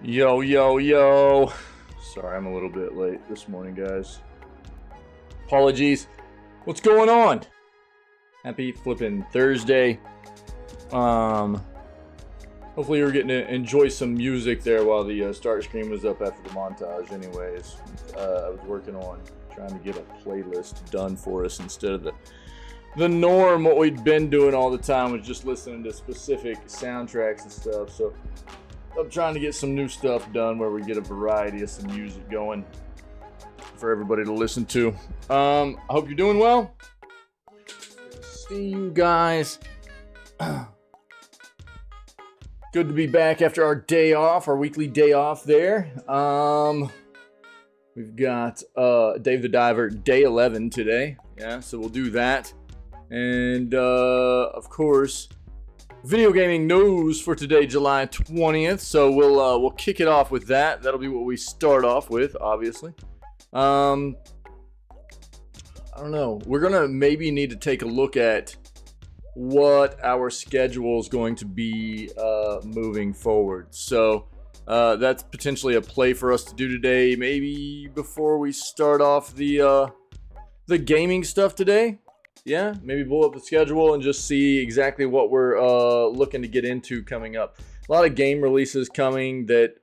Yo, yo, yo. Sorry, I'm a little bit late this morning, guys. Apologies. What's going on? Happy flipping Thursday. Hopefully you're getting to enjoy some music there while the start screen was up after the montage. Anyways, I was working on trying to get a playlist done for us instead of the norm. What we'd been doing all the time was just listening to specific soundtracks and stuff. So I'm trying to get some new stuff done where we get a variety of some music going for everybody to listen to. I hope you're doing well. See you guys. Good to be back after our day off, our weekly day off there. We've got Dave the Diver day 11 today. Yeah, so we'll do that. And of course, video gaming news for today, July 20th. So we'll kick it off with that. That'll be what we start off with, obviously. I don't know. We're gonna maybe need to take a look at what our schedule is going to be moving forward. So that's potentially a play for us to do today. Maybe before we start off the gaming stuff today. Yeah, maybe pull up the schedule and just see exactly what we're looking to get into coming up. A lot of game releases coming that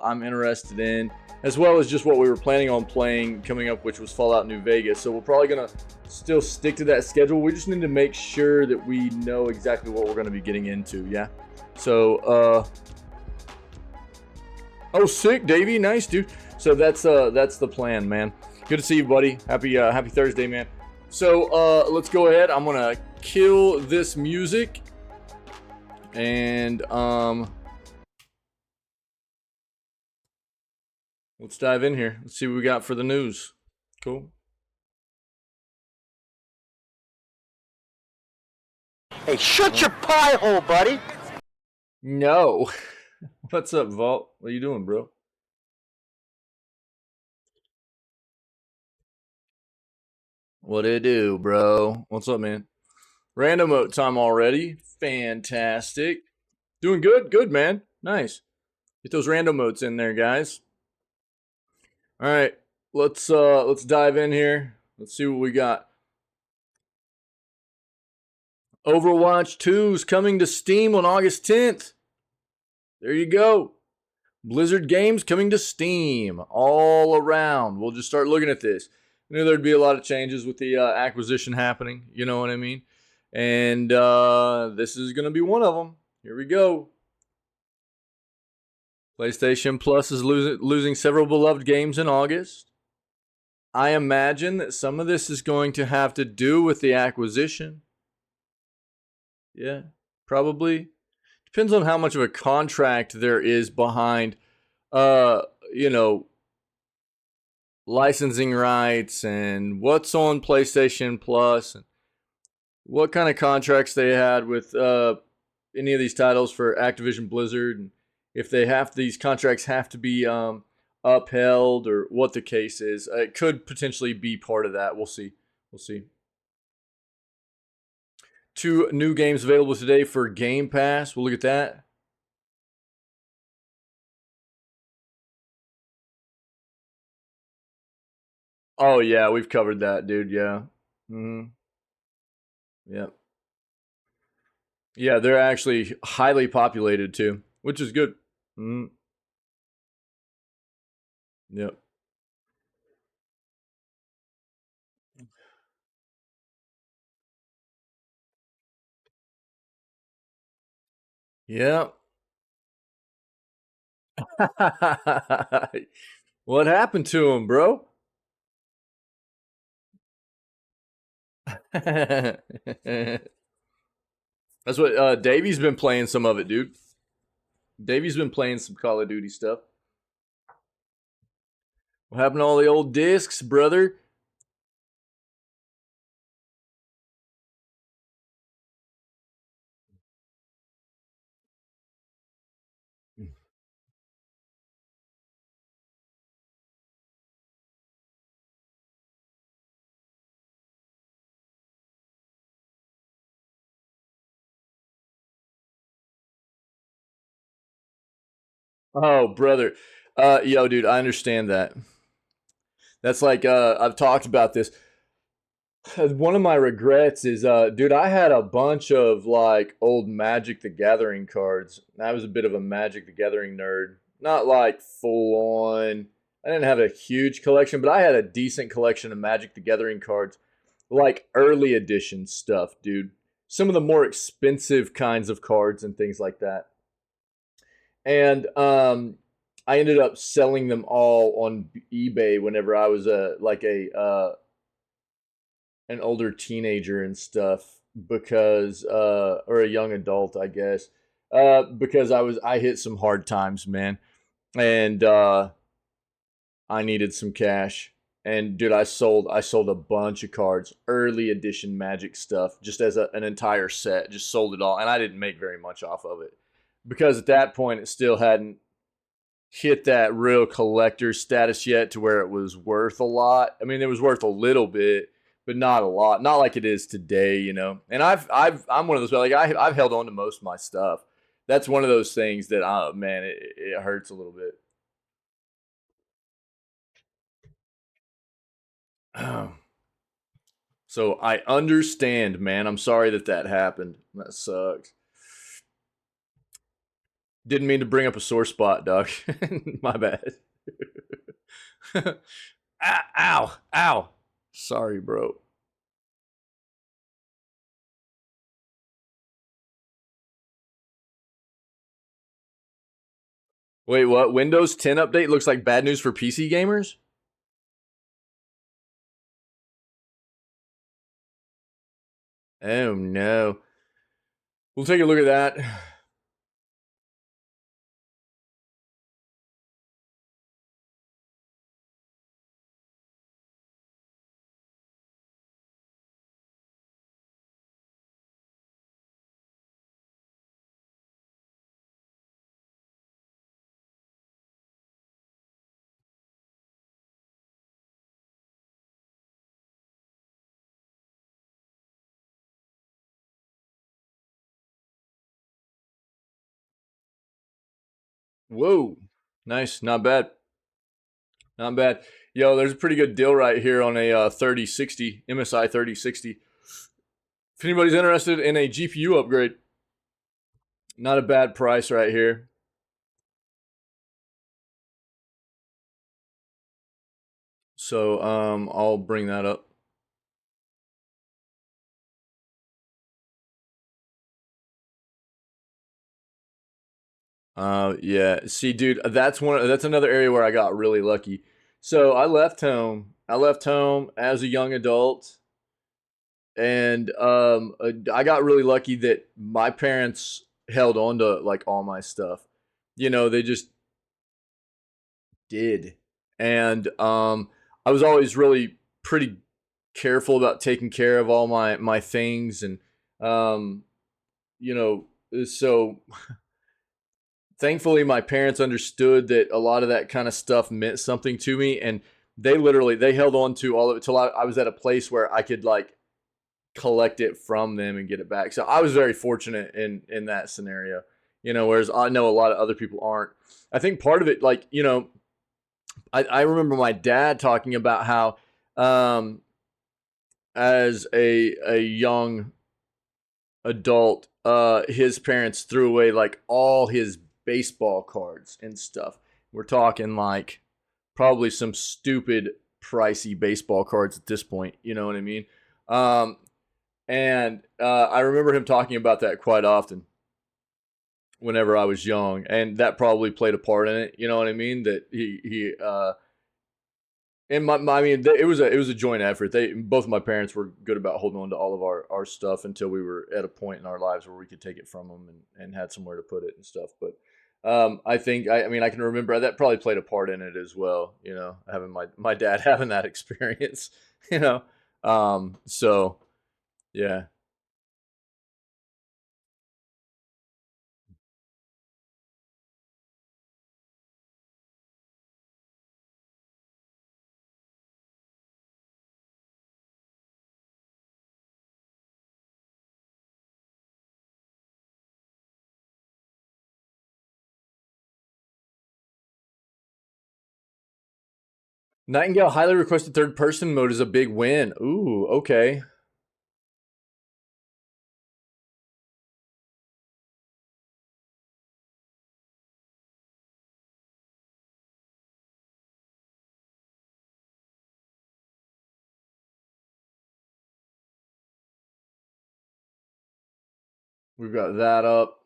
I'm interested in, as well as just what we were planning on playing coming up, which was Fallout New Vegas. So we're probably going to still stick to that schedule. We just need to make sure that we know exactly what we're going to be getting into, yeah? So, oh, sick, Davey. Nice, dude. So that's the plan, man. Good to see you, buddy. Happy Thursday, man. So let's go ahead. I'm gonna kill this music and let's dive in here. Let's see what we got for the news. Cool. Hey, shut your pie hole, buddy. No. What's up, Vault? What are you doing, bro? What it do, bro? What's up, man? Random mode time already. Fantastic. Doing good? Good, man. Nice. Get those random modes in there, guys. All right. Let's dive in here. Let's see what we got. Overwatch 2 is coming to Steam on August 10th. There you go. Blizzard games coming to Steam all around. We'll just start looking at this. I knew there'd be a lot of changes with the acquisition happening. You know what I mean? And this is going to be one of them. Here we go. PlayStation Plus is losing several beloved games in August. I imagine that some of this is going to have to do with the acquisition. Yeah, probably. Depends on how much of a contract there is behind, licensing rights and what's on PlayStation Plus and what kind of contracts they had with any of these titles for Activision Blizzard, and if these contracts have to be upheld or what the case is. It could potentially be part of that. We'll see. 2 new games available today for Game Pass. We'll look at that. Oh yeah, we've covered that, dude. Yeah. Yep. Yeah, they're actually highly populated too, which is good. Yep. Yep. What happened to him, bro? That's what Davey's been playing some of it, dude. Davey's been playing some Call of Duty stuff. What happened to all the old discs, brother? Oh, brother. Yo, dude, I understand that. That's like I've talked about this. One of my regrets is, dude, I had a bunch of like old Magic the Gathering cards. I was a bit of a Magic the Gathering nerd. Not like full on. I didn't have a huge collection, but I had a decent collection of Magic the Gathering cards, like early edition stuff, dude. Some of the more expensive kinds of cards and things like that. And I ended up selling them all on eBay whenever I was a an older teenager and stuff because or a young adult, I guess, because I hit some hard times, man, and I needed some cash. And dude, I sold a bunch of cards, early edition Magic stuff, just as an entire set. Just sold it all, and I didn't make very much off of it because at that point it still hadn't hit that real collector status yet to where it was worth a lot. I mean, it was worth a little bit, but not a lot. Not like it is today, you know. And I'm one of those like I've held on to most of my stuff. That's one of those things that man, it hurts a little bit. So I understand, man. I'm sorry that that happened. That sucks. Didn't mean to bring up a sore spot, Doc. My bad. Ow, ow. Sorry, bro. Wait, what? Windows 10 update looks like bad news for PC gamers? Oh no. We'll take a look at that. Whoa. Nice. Not bad. Not bad. Yo, there's a pretty good deal right here on a 3060, MSI 3060. If anybody's interested in a GPU upgrade, not a bad price right here. So I'll bring that up. Yeah. See, dude, that's another area where I got really lucky. So I left home. I left home as a young adult, and I got really lucky that my parents held on to like all my stuff. You know, they just did, and I was always really pretty careful about taking care of all my things, and um, you know, so thankfully my parents understood that a lot of that kind of stuff meant something to me, and they held on to all of it till I was at a place where I could like collect it from them and get it back. So I was very fortunate in that scenario, you know. Whereas I know a lot of other people aren't. I think part of it, like you know, I remember my dad talking about how, as a young adult, his parents threw away like all his baseball cards and stuff. We're talking like probably some stupid pricey baseball cards at this point. You know what I mean? Um, and I remember him talking about that quite often whenever I was young, and that probably played a part in it. You know what I mean? That he and I mean, it was a joint effort. They both of my parents were good about holding on to all of our stuff until we were at a point in our lives where we could take it from them and had somewhere to put it and stuff. But I think I mean I can remember that probably played a part in it as well. You know, having my dad having that experience. You know, so yeah. Nightingale highly requested third person mode is a big win. Ooh, okay. We've got that up.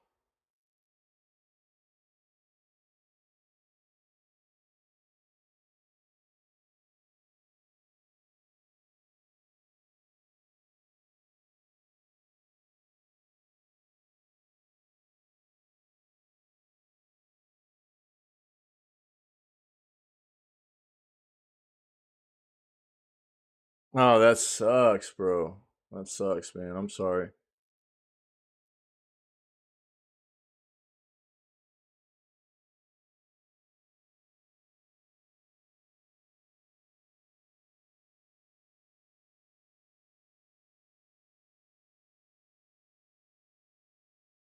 Oh, that sucks, bro. That sucks, man. I'm sorry.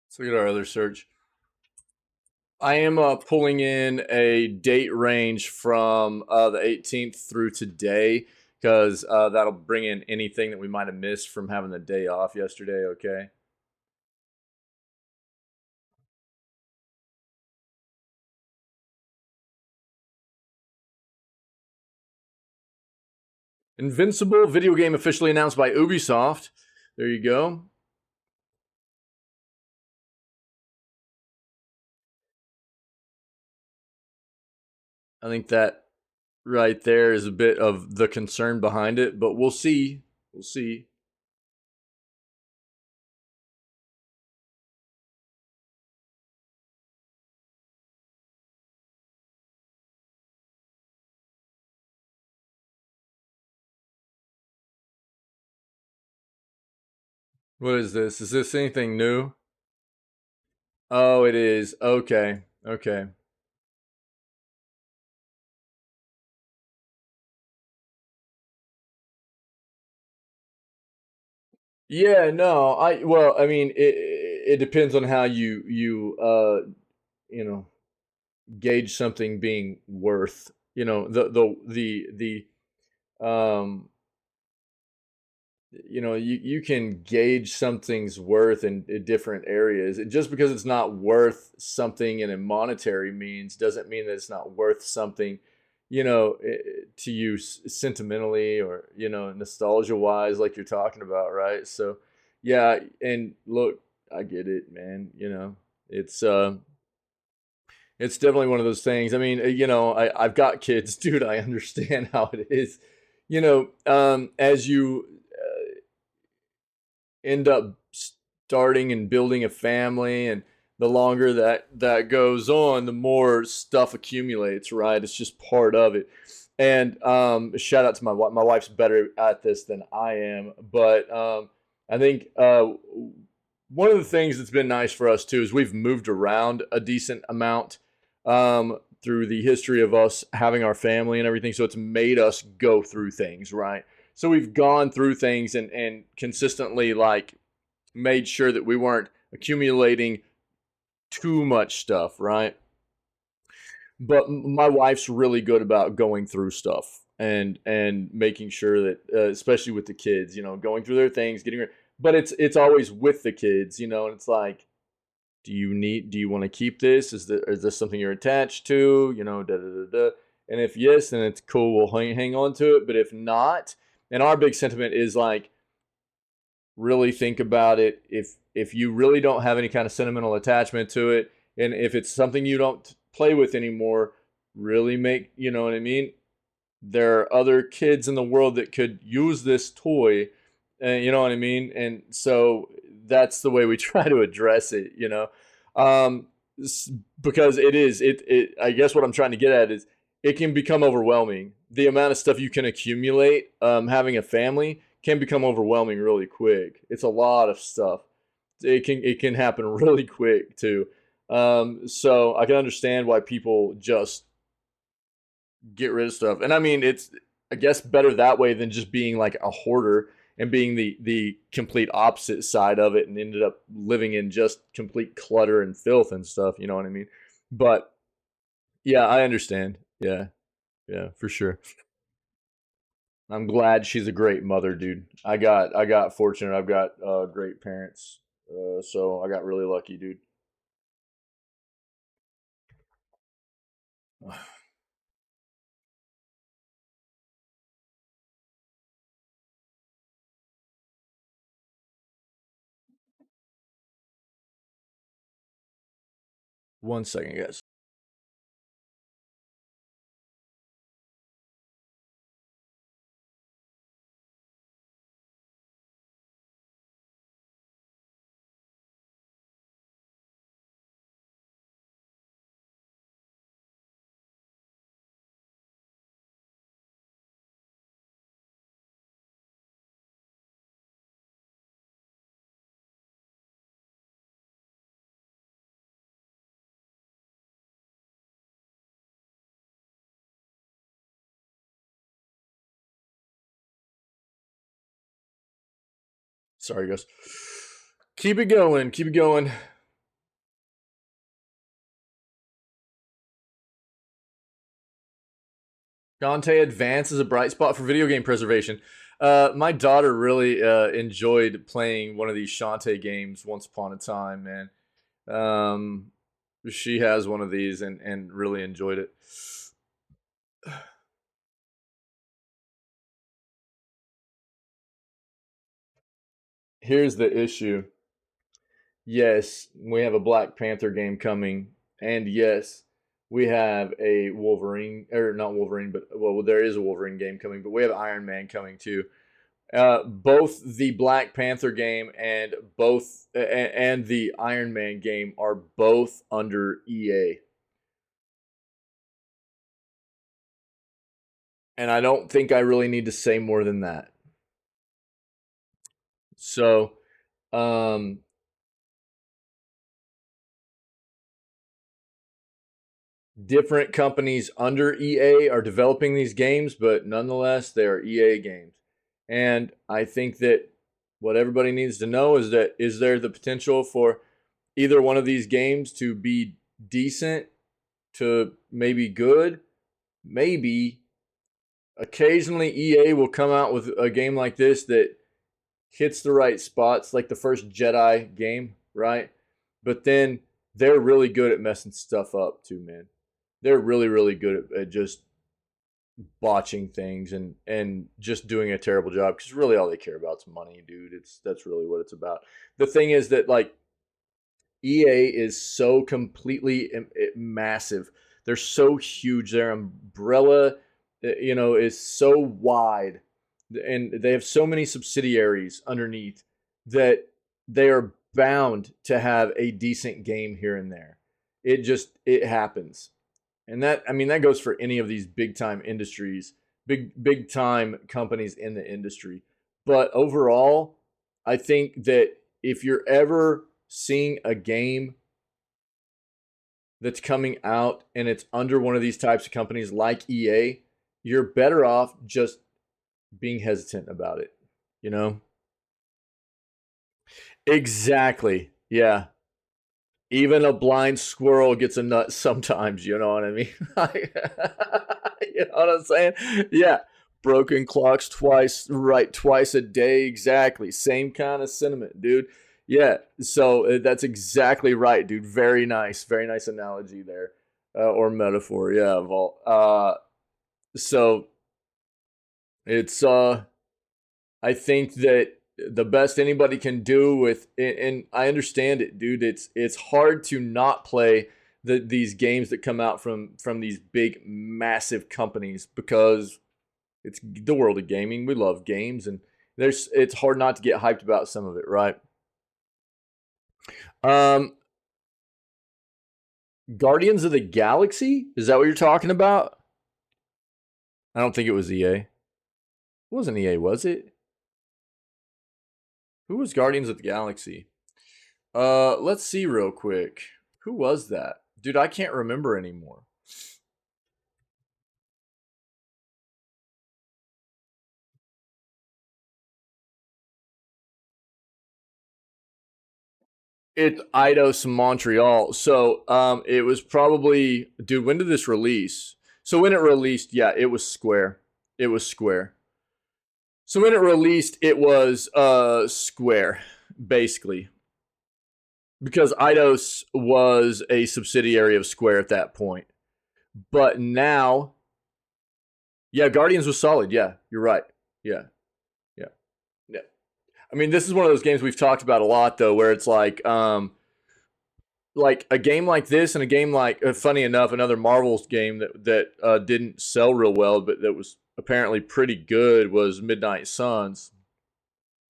Let's look at our other search. I am pulling in a date range from the 18th through today because that'll bring in anything that we might have missed from having the day off yesterday, okay? Invincible video game officially announced by Ubisoft. There you go. I think that right there is a bit of the concern behind it, but we'll see. We'll see. What is this? Is this anything new? Oh, it is. Okay. Okay. Yeah, no. I mean it depends on how you know, gauge something being worth, you know, the you know, you can gauge something's worth in different areas. And just because it's not worth something in a monetary means doesn't mean that it's not worth something, you know, to you sentimentally or, you know, nostalgia wise, like you're talking about, right? So, yeah, and look, I get it, man. You know, it's definitely one of those things. I mean, you know, I've got kids, dude. I understand how it is. You know, as you end up starting and building a family, and the longer that goes on, the more stuff accumulates, right? It's just part of it. And shout out to my wife. My wife's better at this than I am, but I think one of the things that's been nice for us too is we've moved around a decent amount through the history of us having our family and everything. So it's made us go through things, right? So we've gone through things and consistently like made sure that we weren't accumulating too much stuff, right? But my wife's really good about going through stuff and making sure that, especially with the kids, you know, going through their things, getting. But it's always with the kids, you know, and it's like, do you want to keep this? Is this something you're attached to? You know, da da da da. And if yes, then it's cool. We'll hang on to it. But if not, and our big sentiment is like, really think about it. If you really don't have any kind of sentimental attachment to it, and if it's something you don't play with anymore, really make, you know what I mean? There are other kids in the world that could use this toy, and you know what I mean? And so that's the way we try to address it, you know. Um, because it I guess what I'm trying to get at is it can become overwhelming. The amount of stuff you can accumulate having a family can become overwhelming really quick. It's a lot of stuff. It can happen really quick too. So I can understand why people just get rid of stuff. And I mean, it's, I guess, better that way than just being like a hoarder and being the complete opposite side of it and ended up living in just complete clutter and filth and stuff. You know what I mean? But yeah, I understand. Yeah, yeah, for sure. I'm glad she's a great mother, dude. I got fortunate. I've got great parents. So I got really lucky, dude. 1 second, guys. Sorry, guys. Keep it going. Keep it going. Dante Advance is a bright spot for video game preservation. My daughter really enjoyed playing one of these Shantae games once upon a time, man. Um, she has one of these and really enjoyed it. Here's the issue. Yes, we have a Black Panther game coming, and yes, we have a Wolverine, or not Wolverine, but well, there is a Wolverine game coming, but we have Iron Man coming too. Both the Black Panther game and the Iron Man game are both under EA, and I don't think I really need to say more than that. So, um, different companies under EA are developing these games, but nonetheless, they are EA games. And I think that what everybody needs to know is that is there the potential for either one of these games to be decent to maybe good? Maybe. Occasionally, EA will come out with a game like this that hits the right spots, like the first Jedi game, right? But then they're really good at messing stuff up too, man. They're really, really good at just botching things and just doing a terrible job because really all they care about is money, dude. That's really what it's about. The thing is that like EA is so completely massive. They're so huge. Their umbrella, is so wide, and they have so many subsidiaries underneath that they are bound to have a decent game here and there. It happens, and that goes for any of these big time industries, big time companies in the industry. But overall, I think that if you're ever seeing a game that's coming out and it's under one of these types of companies like EA, you're better off just being hesitant about it, you know? Exactly. Yeah. Even a blind squirrel gets a nut sometimes, you know what I mean? You know what I'm saying? Yeah. Broken clocks twice, right? Twice a day. Exactly. Same kind of sentiment, dude. Yeah. So that's exactly right, dude. Very nice. Very nice analogy there. Or metaphor. Yeah. Vault. So it's, I think that the best anybody can do with, and I understand it, dude. It's hard to not play these games that come out from these big, massive companies because it's the world of gaming. We love games, and it's hard not to get hyped about some of it, right? Um, Guardians of the Galaxy, is that what you're talking about? I don't think it was EA. It wasn't EA, was it? Who was Guardians of the Galaxy? Let's see real quick. Who was that? Dude, I can't remember anymore. It's Eidos Montreal. So it was probably, dude, when did this release? So when it released, yeah, it was Square. It was Square. So when it released, it was Square, basically, because Eidos was a subsidiary of Square at that point. But now, yeah, Guardians was solid. Yeah, you're right. Yeah. I mean, this is one of those games we've talked about a lot, though, where it's like a game like this and a game like, funny enough, another Marvel's game that didn't sell real well, but that was apparently pretty good was Midnight Suns.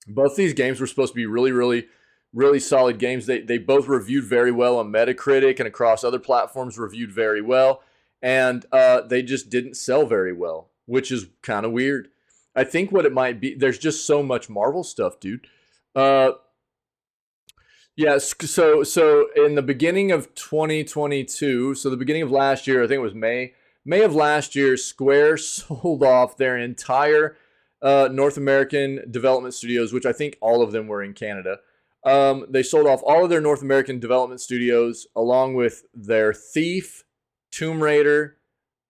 Both these games were supposed to be really, really, really solid games. They both reviewed very well on Metacritic and across other platforms, reviewed very well, and they just didn't sell very well, which is kind of weird. I think what it might be, there's just so much Marvel stuff, dude. Yes, so in the beginning of 2022, so the beginning of last year, I think it was May of last year, Square sold off their entire North American development studios, which I think all of them were in Canada. They sold off all of their North American development studios along with their Thief, Tomb Raider,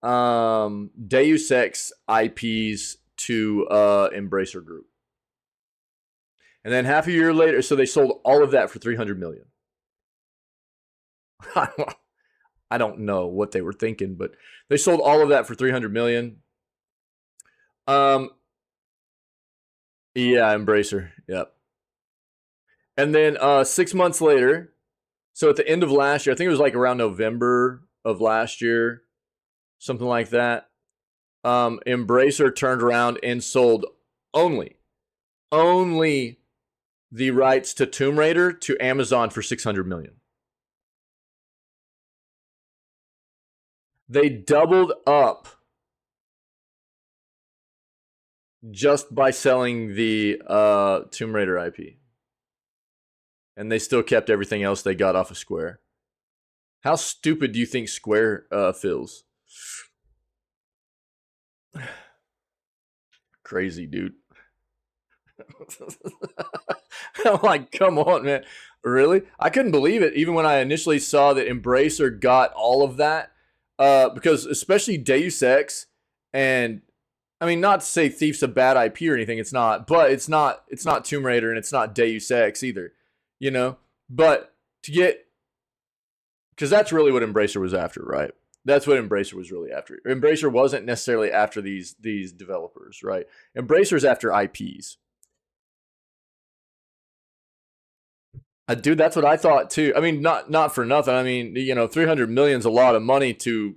Deus Ex IPs to Embracer Group. And then half a year later, so they sold all of that for $300 million. I don't know what they were thinking, but they sold all of that for $300 million. Yeah, Embracer. Yep. And then 6 months later, so at the end of last year, I think it was like around November of last year, something like that. Embracer turned around and sold only the rights to Tomb Raider to Amazon for $600 million. They doubled up just by selling the Tomb Raider IP. And they still kept everything else they got off of Square. How stupid do you think Square feels? Crazy, dude. I'm like, come on, man. Really? I couldn't believe it, even when I initially saw that Embracer got all of that. Because especially Deus Ex, and I mean, not to say Thief's a bad IP or anything, it's not, but it's not Tomb Raider and it's not Deus Ex either, you know? But to get, because that's really what Embracer was after, right? That's what Embracer was really after. Embracer wasn't necessarily after these developers, right? Embracer's after IPs. Dude, that's what I thought too. I mean, not for nothing. I mean, you know, 300 million is a lot of money to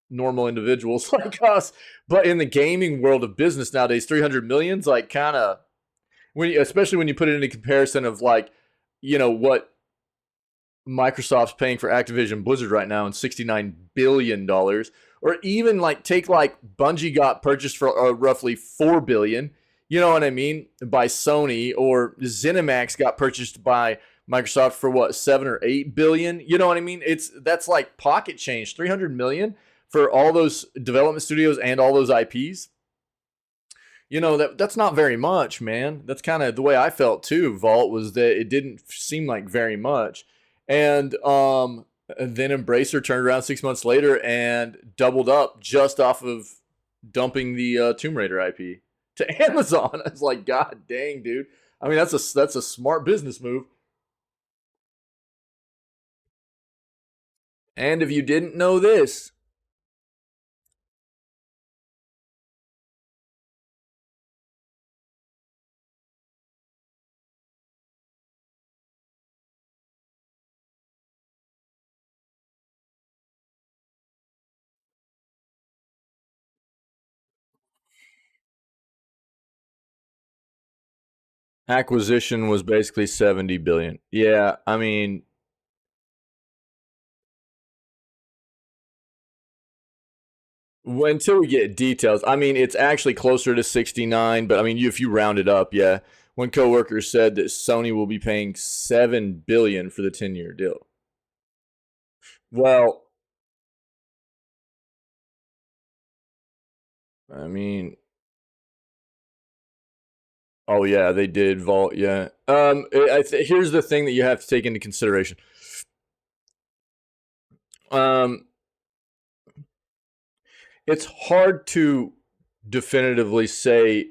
normal individuals like us, but in the gaming world of business nowadays, 300 million's like kind of, especially when you put it into comparison of like, you know, what Microsoft's paying for Activision Blizzard right now, and $69 billion, or even like take like Bungie got purchased for roughly $4 billion. You know what I mean? By Sony, or ZeniMax got purchased by Microsoft for what, 7 or 8 billion? You know what I mean? That's like pocket change. 300 million for all those development studios and all those IPs. You know, that's not very much, man. That's kind of the way I felt too, Vault, was that it didn't seem like very much. And then Embracer turned around 6 months later and doubled up just off of dumping the Tomb Raider IP to Amazon. I was like, God dang, dude. I mean, that's a smart business move. And if you didn't know this, acquisition was basically 70 billion. Yeah, I mean, until we get details, I mean, it's actually closer to 69, but I mean, if you round it up, yeah. One coworker said that Sony will be paying 7 billion for the 10-year deal. Well, I mean, oh yeah, they did Vault, yeah. Here's the thing that you have to take into consideration. It's hard to definitively say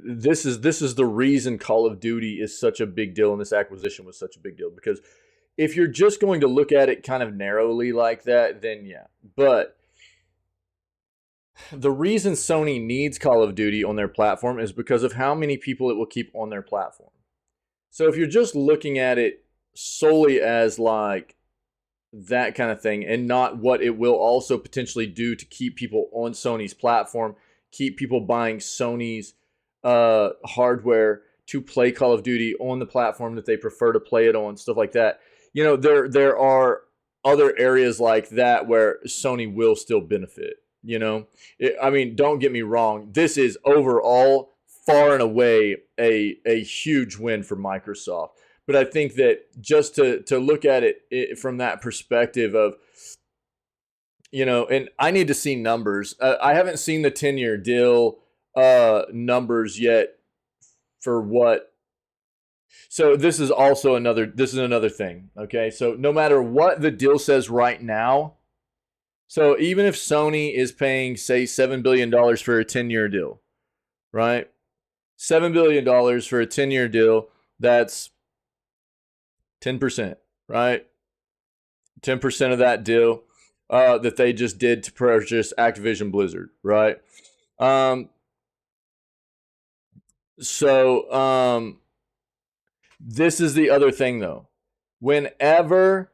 this is the reason Call of Duty is such a big deal and this acquisition was such a big deal. Because if you're just going to look at it kind of narrowly like that, then yeah. But the reason Sony needs Call of Duty on their platform is because of how many people it will keep on their platform. So if you're just looking at it solely as like that kind of thing and not what it will also potentially do to keep people on Sony's platform, keep people buying Sony's hardware to play Call of Duty on the platform that they prefer to play it on, stuff like that. You know, there are other areas like that where Sony will still benefit. You know, I mean, don't get me wrong. This is overall far and away a huge win for Microsoft. But I think that just to look at it from that perspective of, you know, and I need to see numbers. I haven't seen the 10-year deal numbers yet for what. So this is another thing. Okay, so no matter what the deal says right now. So even if Sony is paying, say, $7 billion for a 10-year deal, right? $7 billion for a 10-year deal, that's 10%, right? 10% of that deal that they just did to purchase Activision Blizzard, right? This is the other thing, though. Whenever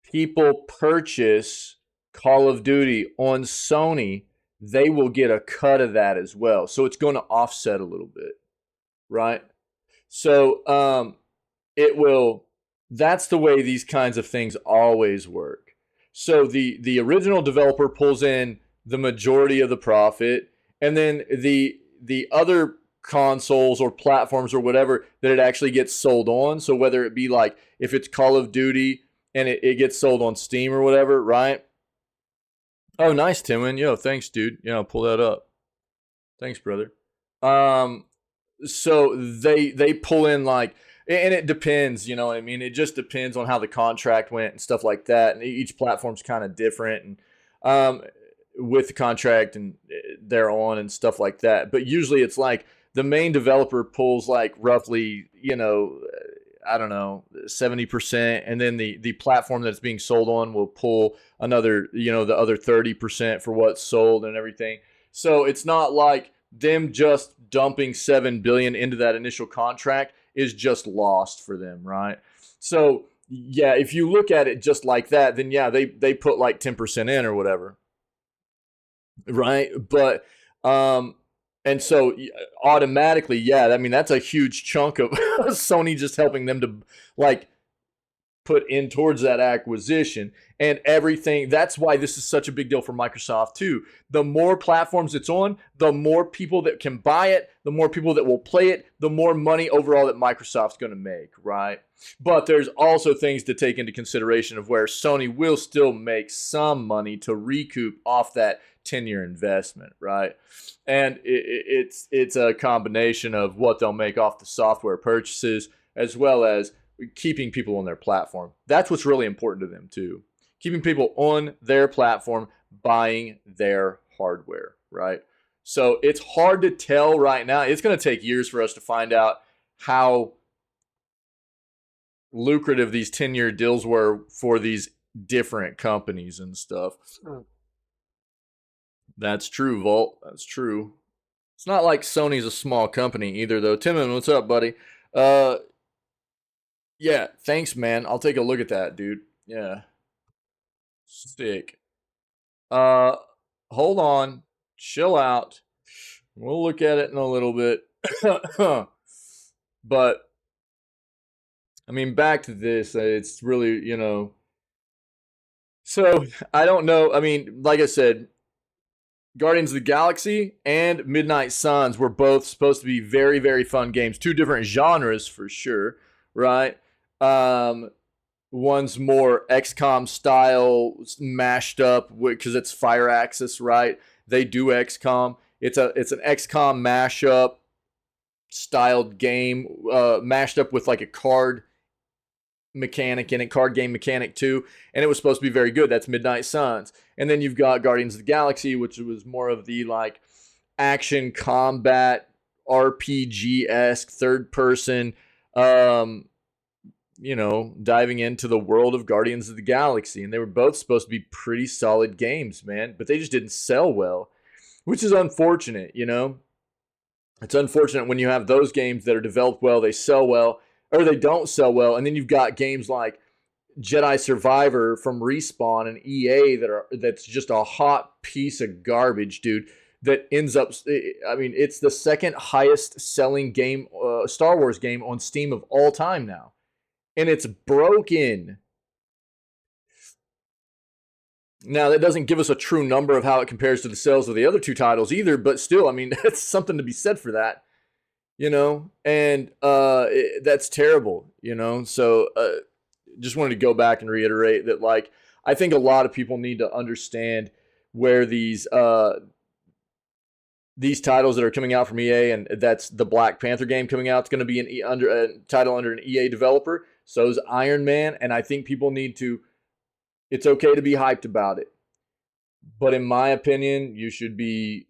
people purchase Call of Duty on Sony, they will get a cut of that as well. So it's going to offset a little bit, right? So it will. That's the way these kinds of things always work. So the original developer pulls in the majority of the profit, and then the other consoles or platforms or whatever that it actually gets sold on. So whether it be like if it's Call of Duty and it gets sold on Steam or whatever, right? Oh, nice, Timon. Yo, thanks, dude. Yeah, I'll pull that up. Thanks, brother. So they pull in like, and it depends, you know what I mean? It just depends on how the contract went and stuff like that. And each platform's kind of different and with the contract and they're on and stuff like that. But usually it's like the main developer pulls like roughly, you know, I don't know, 70%. And then the platform that's being sold on will pull another, you know, the other 30% for what's sold and everything. So it's not like them just dumping $7 billion into that initial contract is just lost for them, right? So yeah, if you look at it just like that, then yeah, they put like 10% in or whatever, right? But and so automatically, yeah, I mean that's a huge chunk of Sony just helping them to like put in towards that acquisition and everything. That's why this is such a big deal for Microsoft too. The more platforms it's on, the more people that can buy it, the more people that will play it, the more money overall that Microsoft's going to make, right? But there's also things to take into consideration of where Sony will still make some money to recoup off that 10-year investment, right? And it's a combination of what they'll make off the software purchases as well as keeping people on their platform. That's what's really important to them too. Keeping people on their platform, buying their hardware, right? So it's hard to tell right now. It's going to take years for us to find out how lucrative these 10-year deals were for these different companies and stuff. That's true, Volt. That's true. It's not like Sony's a small company either, though. Timon, what's up, buddy? Yeah, thanks, man. I'll take a look at that, dude. Yeah. Sick. Hold on. Chill out. We'll look at it in a little bit. But, I mean, back to this. It's really, you know. So, I don't know. I mean, like I said, Guardians of the Galaxy and Midnight Suns were both supposed to be very, very fun games. Two different genres for sure, right? One's more XCOM style mashed up because it's Fire Axis, right? They do XCOM. It's an XCOM mashup styled game, mashed up with like a card mechanic in it, card game mechanic too, and it was supposed to be very good. That's Midnight Suns. And then you've got Guardians of the Galaxy, which was more of the like action combat RPG-esque third person, diving into the world of Guardians of the Galaxy. And they were both supposed to be pretty solid games, man, but they just didn't sell well, which is unfortunate, It's unfortunate when you have those games that are developed well, they sell well, or they don't sell well, and then you've got games like Jedi Survivor from Respawn and EA that's just a hot piece of garbage, dude, that ends up, it's the second highest selling game, Star Wars game on Steam of all time now. And it's broken. Now, that doesn't give us a true number of how it compares to the sales of the other two titles either, but still, that's something to be said for that, and that's terrible, So just wanted to go back and reiterate that, like, I think a lot of people need to understand where these titles that are coming out from EA, and that's the Black Panther game coming out. It's going to be a title under an EA developer. So is Iron Man, and I think people need to. It's okay to be hyped about it, but in my opinion, you should be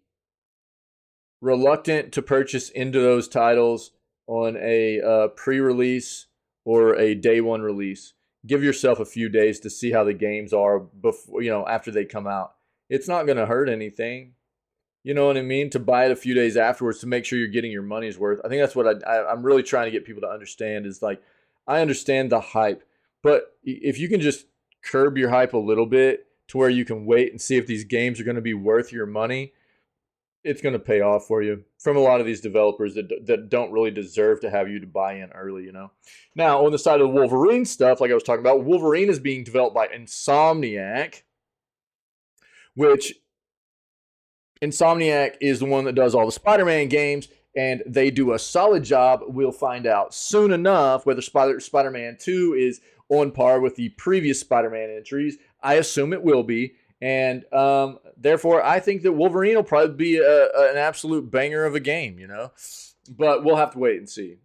reluctant to purchase into those titles on a pre-release or a day one release. Give yourself a few days to see how the games are before, after they come out. It's not going to hurt anything. You know what I mean? To buy it a few days afterwards to make sure you're getting your money's worth. I think that's what I'm really trying to get people to understand is, like, I understand the hype, but if you can just curb your hype a little bit to where you can wait and see if these games are going to be worth your money, it's going to pay off for you from a lot of these developers that don't really deserve to have you to buy in early, Now, on the side of the Wolverine stuff, like I was talking about, Wolverine is being developed by Insomniac, which Insomniac is the one that does all the Spider-Man games, and they do a solid job. We'll find out soon enough whether Spider-Man 2 is on par with the previous Spider-Man entries. I assume it will be. And therefore, I think that Wolverine will probably be an absolute banger of a game, But we'll have to wait and see.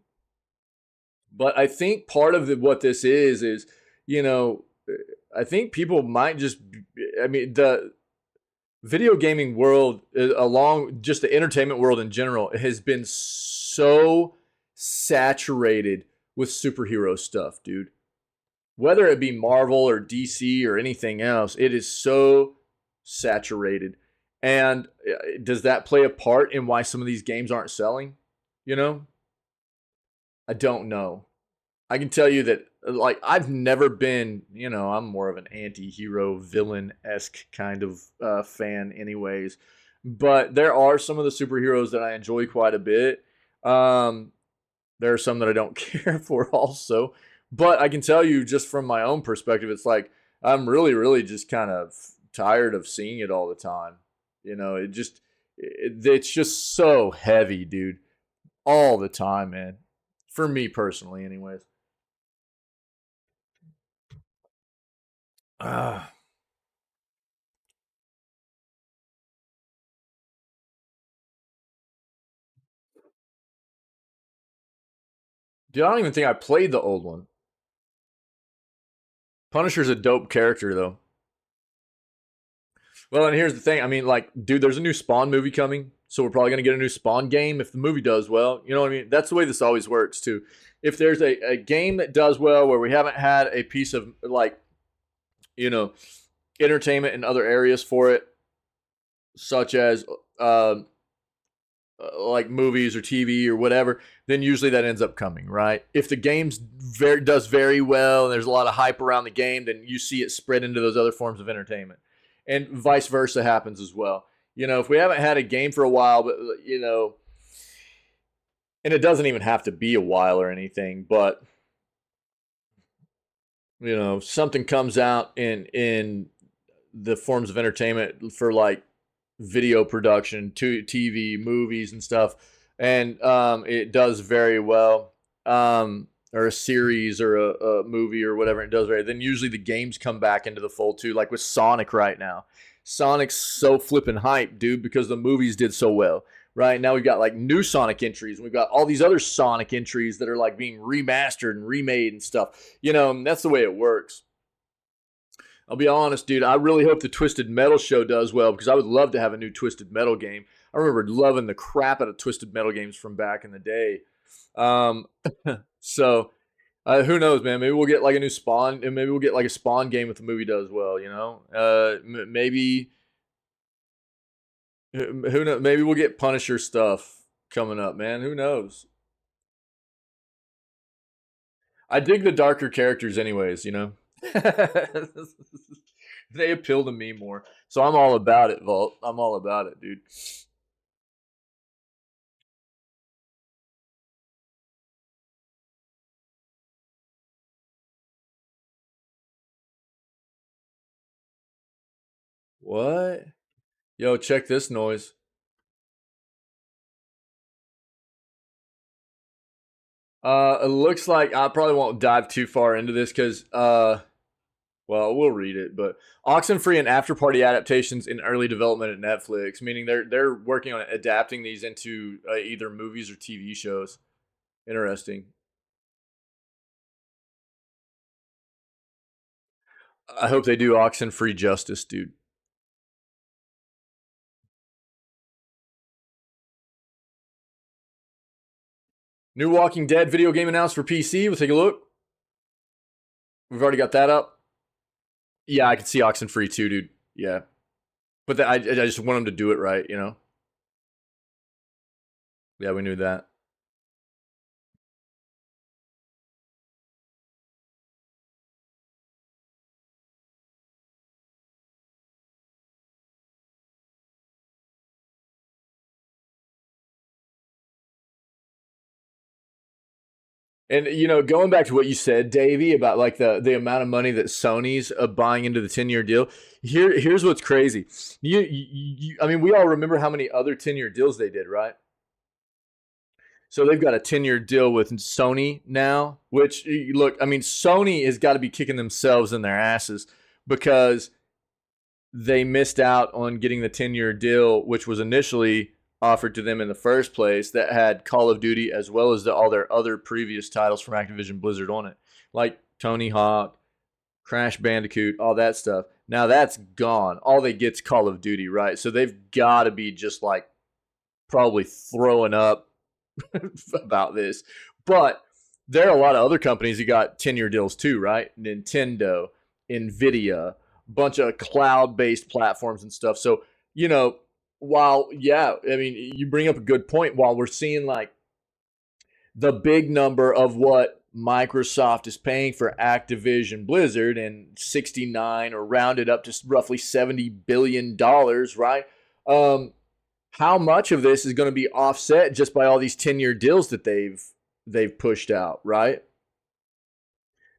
But I think part of what this is, I think people might just, the video gaming world, along just the entertainment world in general, has been so saturated with superhero stuff, dude. Whether it be Marvel or DC or anything else, it is so saturated. And does that play a part in why some of these games aren't selling? I don't know. I can tell you that, like, I've never been, I'm more of an anti-hero villain-esque kind of fan anyways. But there are some of the superheroes that I enjoy quite a bit. There are some that I don't care for also. But I can tell you just from my own perspective, it's like I'm really, really just kind of tired of seeing it all the time. It's just so heavy, dude. All the time, man. For me personally, anyways. Dude, I don't even think I played the old one. Punisher's a dope character, though. Well, and here's the thing. Dude, there's a new Spawn movie coming, so we're probably going to get a new Spawn game if the movie does well. You know what I mean? That's the way this always works, too. If there's a game that does well where we haven't had a piece of, entertainment in other areas for it, such as like movies or TV or whatever, then usually that ends up coming, right? If the game does very well and there's a lot of hype around the game, then you see it spread into those other forms of entertainment. And vice versa happens as well. If we haven't had a game for a while, but, and it doesn't even have to be a while or anything, but, something comes out in the forms of entertainment for, like, video production, TV, movies and stuff, and it does very well, or a series or a movie or whatever, it does very, then usually the games come back into the fold too, like with Sonic right now. Sonic's so flippin' hype, dude, because the movies did so well. right? Now we've got like new Sonic entries, and we've got all these other Sonic entries that are like being remastered and remade and stuff. You know, and that's the way it works. I'll be honest, dude. I really hope the Twisted Metal show does well because I would love to have a new Twisted Metal game. I remember loving the crap out of Twisted Metal games from back in the day. Um, so who knows, man? Maybe we'll get like a new Spawn, and maybe we'll get like a Spawn game if the movie does well. You know, maybe who knows? Maybe we'll get Punisher stuff coming up, man. Who knows? I dig the darker characters, anyways. You know, they appeal to me more, so I'm all about it, Vault. I'm all about it, dude. What? Yo, check this noise. It looks like I probably won't dive too far into this because well, we'll read it, but Oxenfree and After Party adaptations in early development at Netflix, meaning they're working on adapting these into either movies or TV shows. Interesting. I hope they do Oxenfree justice, dude. New Walking Dead video game announced for PC. We'll take a look. We've already got that up. Yeah, I can see Oxenfree too, dude. Yeah, but I just want them to do it right, you know. Yeah, we knew that. And you know, going back to what you said, Davey, about like the amount of money that Sony's buying into the 10-year deal. Here's what's crazy. I mean, we all remember how many other 10-year deals they did, right? So they've got a 10-year deal with Sony now, which look, I mean, Sony has got to be kicking themselves in their asses because they missed out on getting the 10-year deal, which was initially offered to them in the first place, that had Call of Duty as well as all their other previous titles from Activision Blizzard on it, like Tony Hawk, Crash Bandicoot, all that stuff. Now that's gone. All they get's Call of Duty, right? So they've got to be just like probably throwing up about this. But there are a lot of other companies who got 10-year deals too, right? Nintendo, Nvidia, bunch of cloud-based platforms and stuff. So, you know, while yeah, I mean, you bring up a good point. While we're seeing like the big number of what Microsoft is paying for Activision Blizzard and 69 or rounded up to roughly $70 billion, right? How much of this is going to be offset just by all these 10-year deals that they've pushed out, right?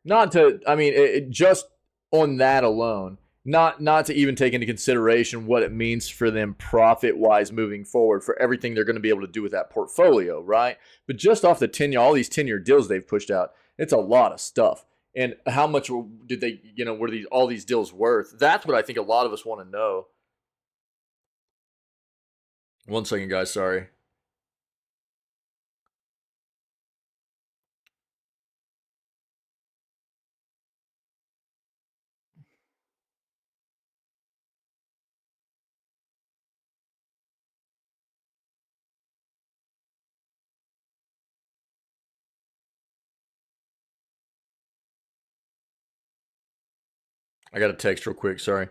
Not to, I mean, just on that alone, not to even take into consideration what it means for them profit wise moving forward for everything they're going to be able to do with that portfolio, right? But just off the 10-year, all these 10-year deals they've pushed out, it's a lot of stuff. And how much did they, you know, were these all these deals worth? That's what I think a lot of us want to know. One second, guys. Sorry. I got a text real quick. Sorry.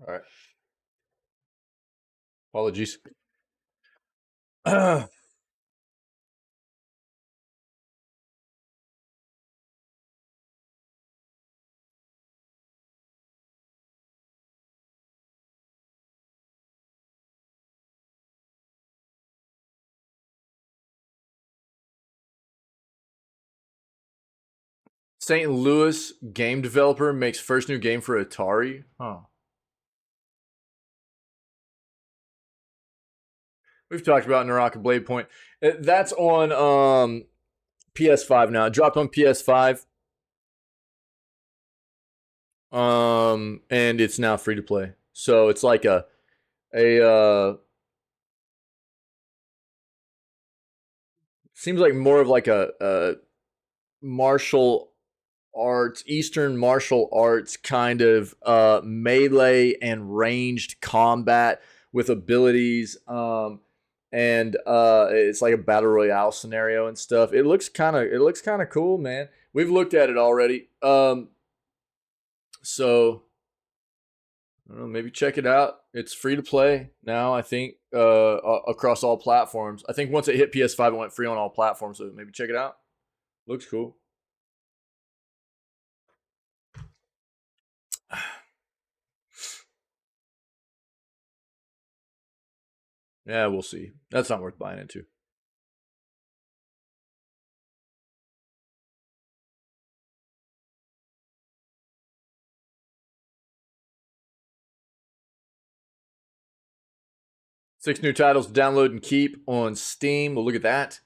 All right. Apologies. St. Louis game developer makes first new game for Atari. Huh. We've talked about Naraka Blade Point. That's on PS5 now. It dropped on PS5. And it's now free to play. So it's like a seems like more of like a martial arts, Eastern martial arts kind of melee and ranged combat with abilities. And it's like a battle royale scenario and stuff. It looks kind of cool, man. We've looked at it already. So I don't know, maybe check it out. It's free to play now, I think, across all platforms. I think once it hit PS5, it went free on all platforms. So maybe check it out. Looks cool. Yeah, we'll see. That's not worth buying into. Six new titles to download and keep on Steam. We'll look at that.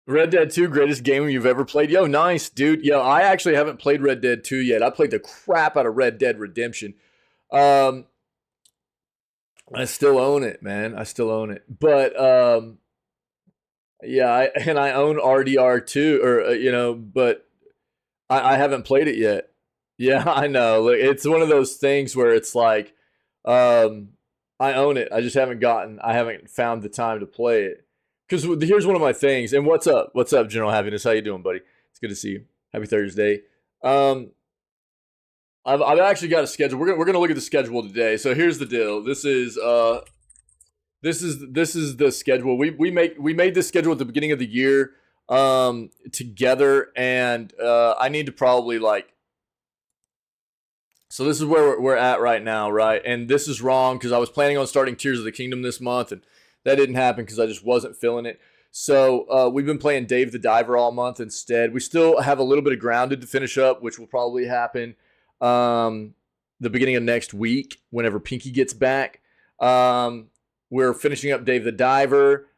Red Dead 2, greatest game you've ever played. Yo, nice, dude. Yo, I actually haven't played Red Dead 2 yet. I played the crap out of Red Dead Redemption. I still own it, man. I still own it. But yeah, I own RDR2, or but I haven't played it yet. Yeah, I know. Look, it's one of those things where it's like, I own it. I haven't found the time to play it. Because here's one of my things. And what's up? What's up, General Happiness? How you doing, buddy? It's good to see you. Happy Thursday. I've actually got a schedule. We're gonna look at the schedule today. So here's the deal. This is the schedule. We made this schedule at the beginning of the year together, and I need to probably so this is where we're at right now, right? And this is wrong because I was planning on starting Tears of the Kingdom this month, and that didn't happen because I just wasn't feeling it. So we've been playing Dave the Diver all month instead. We still have a little bit of Grounded to finish up, which will probably happen the beginning of next week whenever Pinky gets back. We're finishing up Dave the Diver.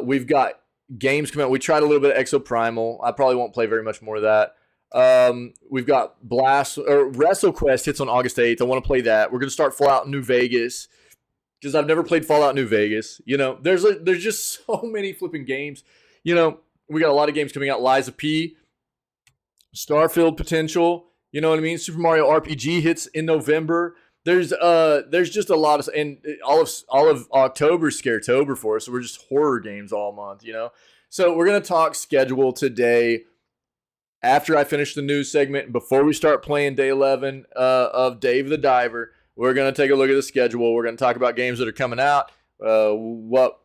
We've got games coming out. We tried a little bit of Exoprimal. I probably won't play very much more of that. We've got WrestleQuest hits on August 8th. I want to play that. We're going to start Fallout New Vegas because I've never played Fallout New Vegas. There's just so many flipping games. We got a lot of games coming out. Liza P, Starfield potential. You know what I mean? Super Mario RPG hits in November. There's just a lot of, and all of October's Scaretober for us. So we're just horror games all month. So we're gonna talk schedule today. After I finish the news segment, before we start playing day 11 of Dave the Diver, we're going to take a look at the schedule. We're going to talk about games that are coming out, what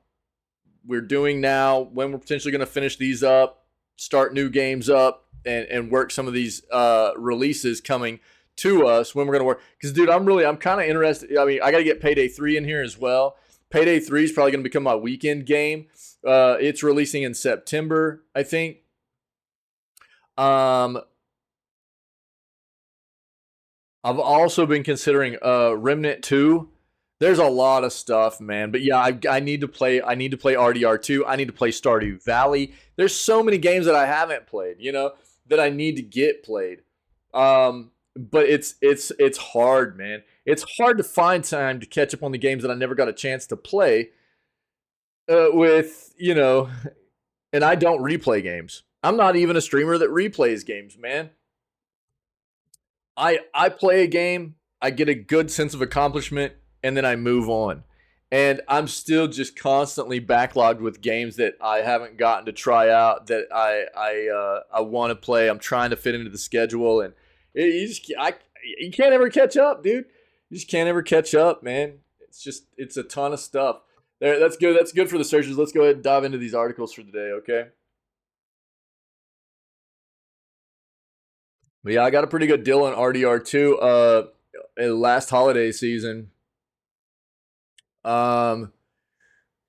we're doing now, when we're potentially going to finish these up, start new games up, and work some of these releases coming to us when we're going to work. Because, dude, I'm kind of interested. I mean, I got to get Payday 3 in here as well. Payday 3 is probably going to become my weekend game. It's releasing in September, I think. I've also been considering Remnant 2. There's a lot of stuff, man. But yeah, I need to play RDR2. I need to play Stardew Valley. There's so many games that I haven't played, that I need to get played. But it's hard, man. It's hard to find time to catch up on the games that I never got a chance to play and I don't replay games. I'm not even a streamer that replays games, man. I play a game, I get a good sense of accomplishment, and then I move on. And I'm still just constantly backlogged with games that I haven't gotten to try out, that I want to play. I'm trying to fit into the schedule, and you can't ever catch up, dude. You just can't ever catch up, man. It's a ton of stuff. That's good. That's good for the searches. Let's go ahead and dive into these articles for today, okay? But yeah, I got a pretty good deal on RDR2 last holiday season. What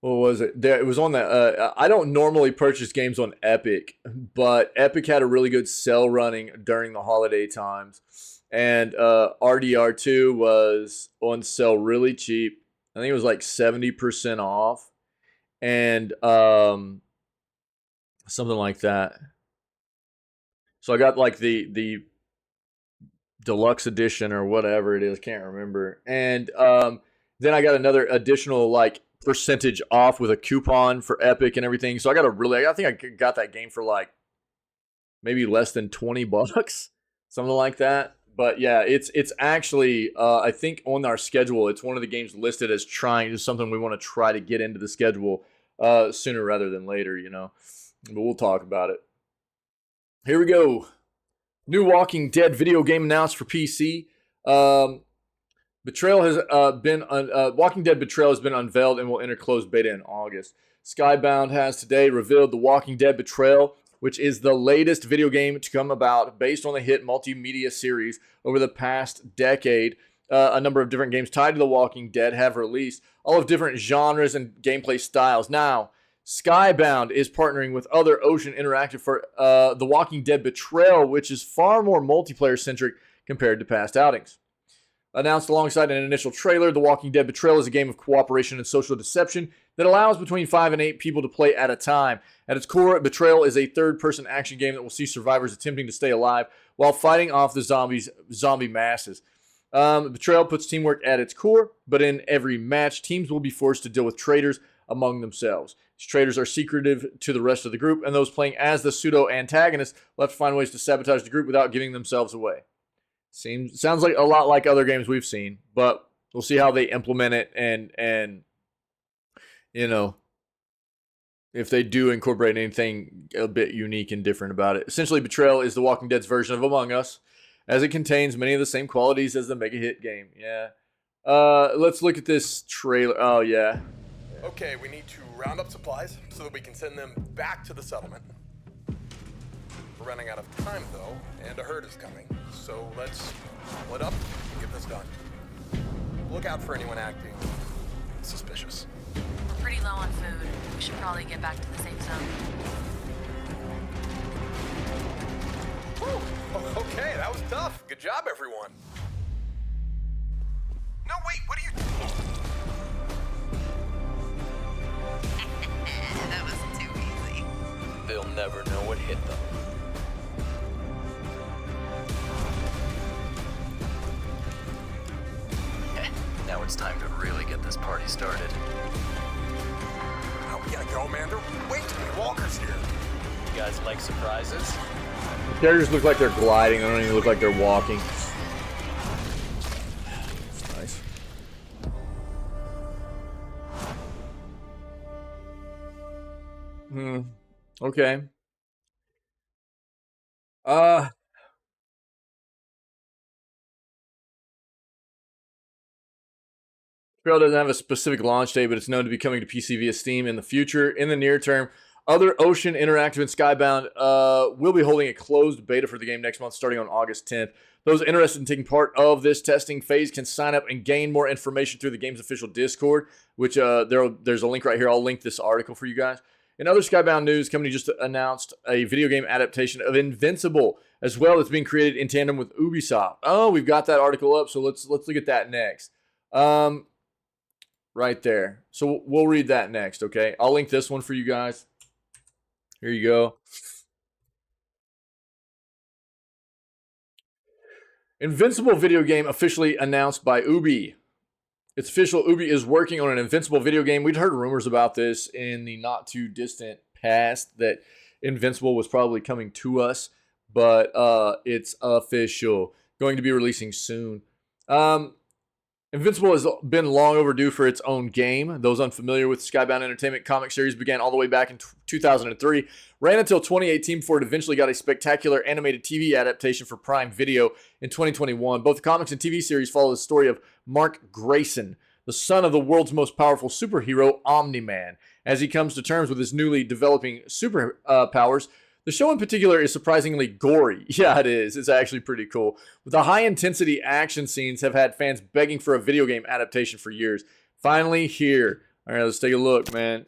was it? There, it was on that. I don't normally purchase games on Epic, but Epic had a really good sale running during the holiday times, and RDR2 was on sale really cheap. I think it was like 70% off, and something like that. So I got like the deluxe edition or whatever it is, can't remember. And then I got another additional like percentage off with a coupon for Epic and everything. So I think I got that game for like maybe less than $20, something like that. But yeah, it's actually I think on our schedule, it's one of the games listed as something we want to try to get into the schedule sooner rather than later, you know. But we'll talk about it. Here we go. New Walking Dead video game announced for PC. Betrayal has Walking Dead Betrayal has been unveiled and will enter closed beta in August. Skybound has today revealed The Walking Dead Betrayal, which is the latest video game to come about based on the hit multimedia series over the past decade. A number of different games tied to The Walking Dead have released, all of different genres and gameplay styles. Now, Skybound is partnering with other Ocean Interactive for The Walking Dead Betrayal, which is far more multiplayer-centric compared to past outings. Announced alongside an initial trailer, The Walking Dead Betrayal is a game of cooperation and social deception that allows between 5 and 8 people to play at a time. At its core, Betrayal is a third-person action game that will see survivors attempting to stay alive while fighting off the zombie masses. Betrayal puts teamwork at its core, but in every match, teams will be forced to deal with traitors among themselves. These traitors are secretive to the rest of the group, and those playing as the pseudo-antagonists will have to find ways to sabotage the group without giving themselves away. Sounds like a lot like other games we've seen, but we'll see how they implement it and you know, if they do incorporate anything a bit unique and different about it. Essentially, Betrayal is The Walking Dead's version of Among Us, as it contains many of the same qualities as the mega hit game. Yeah. Let's look at this trailer. Oh, yeah. Okay, we need to round up supplies so that we can send them back to the settlement. We're running out of time, though, and a herd is coming. So let's split up and get this done. Look out for anyone acting suspicious. We're pretty low on food. We should probably get back to the safe zone. Whew. Okay, that was tough. Good job, everyone. No, wait, what are you... That was too easy. They'll never know what hit them. Now it's time to really get this party started. Oh, we gotta go, man. They're way too many walkers here. You guys like surprises? The characters look like they're gliding. They don't even look like they're walking. Nice. Okay. Trail doesn't have a specific launch date, but it's known to be coming to PC via Steam in the future. In the near term, other Ocean Interactive and Skybound will be holding a closed beta for the game next month, starting on August 10th. Those interested in taking part of this testing phase can sign up and gain more information through the game's official Discord, which there's a link right here. I'll link this article for you guys. In other Skybound news, the company just announced a video game adaptation of Invincible, as well as being created in tandem with Ubisoft. Oh, we've got that article up, so let's look at that next. Right there. So we'll read that next, okay? I'll link this one for you guys. Here you go. Invincible video game officially announced by Ubi. It's official. Ubi is working on an Invincible video game. We'd heard rumors about this in the not too distant past that Invincible was probably coming to us, but it's official. Going to be releasing soon. Invincible has been long overdue for its own game. Those unfamiliar with Skybound Entertainment comic series began all the way back in 2003, ran until 2018 before it eventually got a spectacular animated TV adaptation for Prime Video in 2021. Both the comics and TV series follow the story of Mark Grayson, the son of the world's most powerful superhero, Omni-Man. As he comes to terms with his newly developing superpowers, the show in particular is surprisingly gory. Yeah, it is. It's actually pretty cool. With the high-intensity action scenes have had fans begging for a video game adaptation for years. Finally here. All right, let's take a look, man.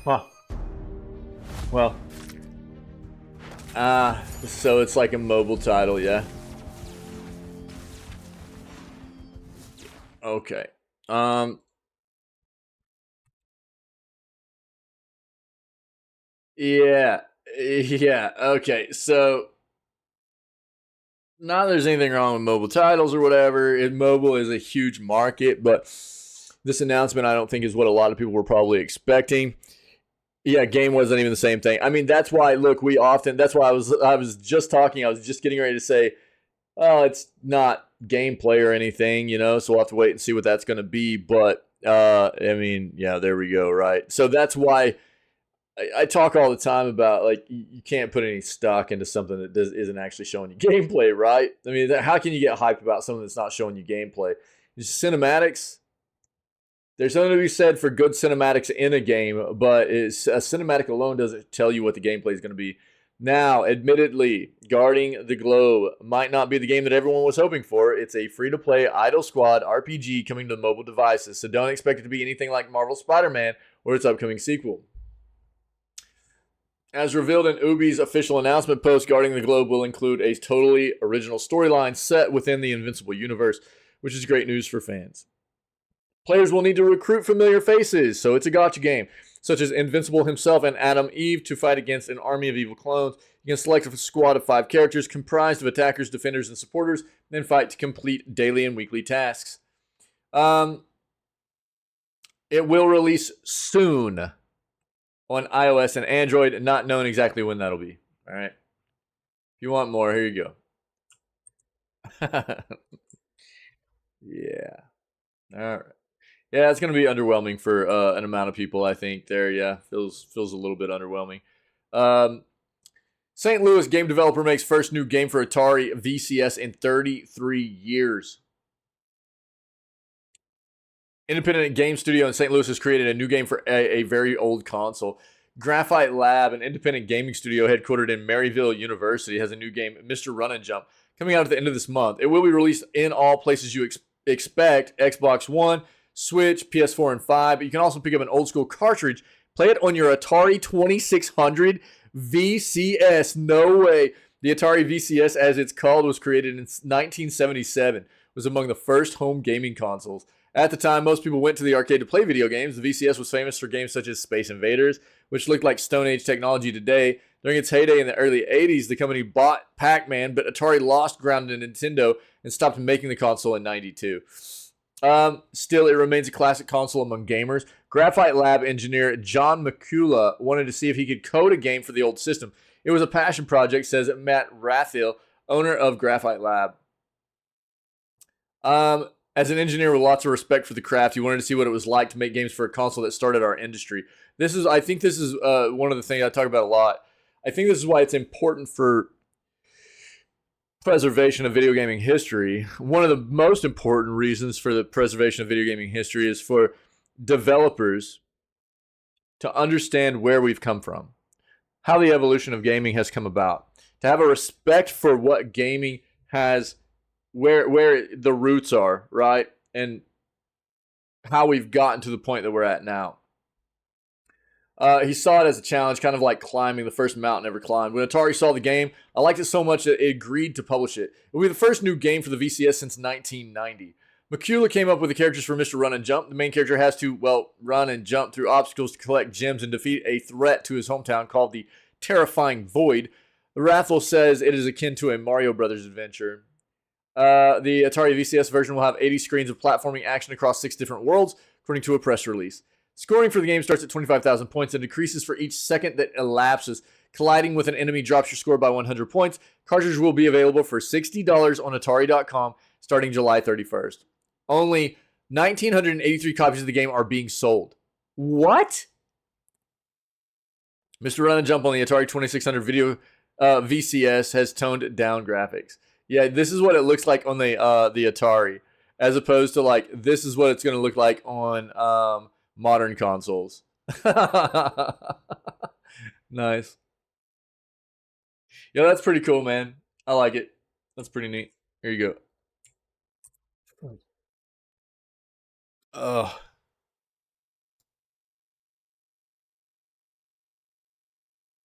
Huh. Well. So it's like a mobile title, yeah? Okay. Yeah. Yeah. Okay. So, not that there's anything wrong with mobile titles or whatever. Mobile is a huge market, but this announcement I don't think is what a lot of people were probably expecting. Yeah, game wasn't even the same thing. I mean, that's why, look, that's why I was just getting ready to say, oh, it's not gameplay or anything, you know, so we'll have to wait and see what that's going to be. But, I mean, yeah, there we go, right? So that's why I talk all the time about, like, you can't put any stock into something that isn't actually showing you gameplay, right? I mean, how can you get hyped about something that's not showing you gameplay? Cinematics, there's something to be said for good cinematics in a game, but a cinematic alone doesn't tell you what the gameplay is going to be. Now, admittedly, Guarding the Globe might not be the game that everyone was hoping for. It's a free-to-play idle squad RPG coming to mobile devices, so don't expect it to be anything like Marvel Spider-Man or its upcoming sequel. As revealed in Ubi's official announcement post, Guarding the Globe will include a totally original storyline set within the Invincible universe, which is great news for fans. Players will need to recruit familiar faces, so it's a gacha game, such as Invincible himself and Adam Eve, to fight against an army of evil clones. You can select a squad of 5 characters comprised of attackers, defenders, and supporters, then fight to complete daily and weekly tasks. It will release soon on iOS and Android, not known exactly when that'll be. All right. If you want more, here you go. Yeah. All right. Yeah, it's going to be underwhelming for an amount of people, I think. There, yeah, feels a little bit underwhelming. St. Louis game developer makes first new game for Atari VCS in 33 years. Independent game studio in St. Louis has created a new game for a very old console. Graphite Lab, an independent gaming studio headquartered in Maryville University, has a new game, Mr. Run and Jump, coming out at the end of this month. It will be released in all places you expect: Xbox One, Switch, PS4, and 5. But you can also pick up an old school cartridge, play it on your Atari 2600 VCS. No way. The Atari VCS, as it's called, was created in 1977. It was among the first home gaming consoles. At the time, most people went to the arcade to play video games. The VCS was famous for games such as Space Invaders, which looked like Stone Age technology today. During its heyday in the early 80s, the company bought Pac-Man, but Atari lost ground to Nintendo and stopped making the console in 92. Still, it remains a classic console among gamers. Graphite Lab engineer John McCullough wanted to see if he could code a game for the old system. It was a passion project, says Matt Rathill, owner of Graphite Lab. As an engineer with lots of respect for the craft, he wanted to see what it was like to make games for a console that started our industry. I think this is one of the things I talk about a lot. I think this is why it's important for preservation of video gaming history. One of the most important reasons for the preservation of video gaming history is for developers to understand where we've come from, how the evolution of gaming has come about. to have a respect for what gaming has, where the roots are, right? And how we've gotten to the point that we're at now. He saw it as a challenge, kind of like climbing the first mountain ever climbed. When Atari saw the game, I liked it so much that it agreed to publish it. It will be the first new game for the VCS since 1990. McCullough came up with the characters for Mr. Run and Jump. The main character has to, well, run and jump through obstacles to collect gems and defeat a threat to his hometown called the Terrifying Void. The Rathel says it is akin to a Mario Brothers adventure. The Atari VCS version will have 80 screens of platforming action across 6 different worlds, according to a press release. Scoring for the game starts at 25,000 points and decreases for each second that elapses. Colliding with an enemy drops your score by 100 points. Cartridge will be available for $60 on Atari.com starting July 31st. Only 1,983 copies of the game are being sold. What? Mr. Run and Jump on the Atari 2600 video VCS has toned down graphics. Yeah, this is what it looks like on the Atari, as opposed to like this is what it's going to look like on modern consoles. Nice. Yeah, that's pretty cool, man. I like it. That's pretty neat. Here you go. Oh.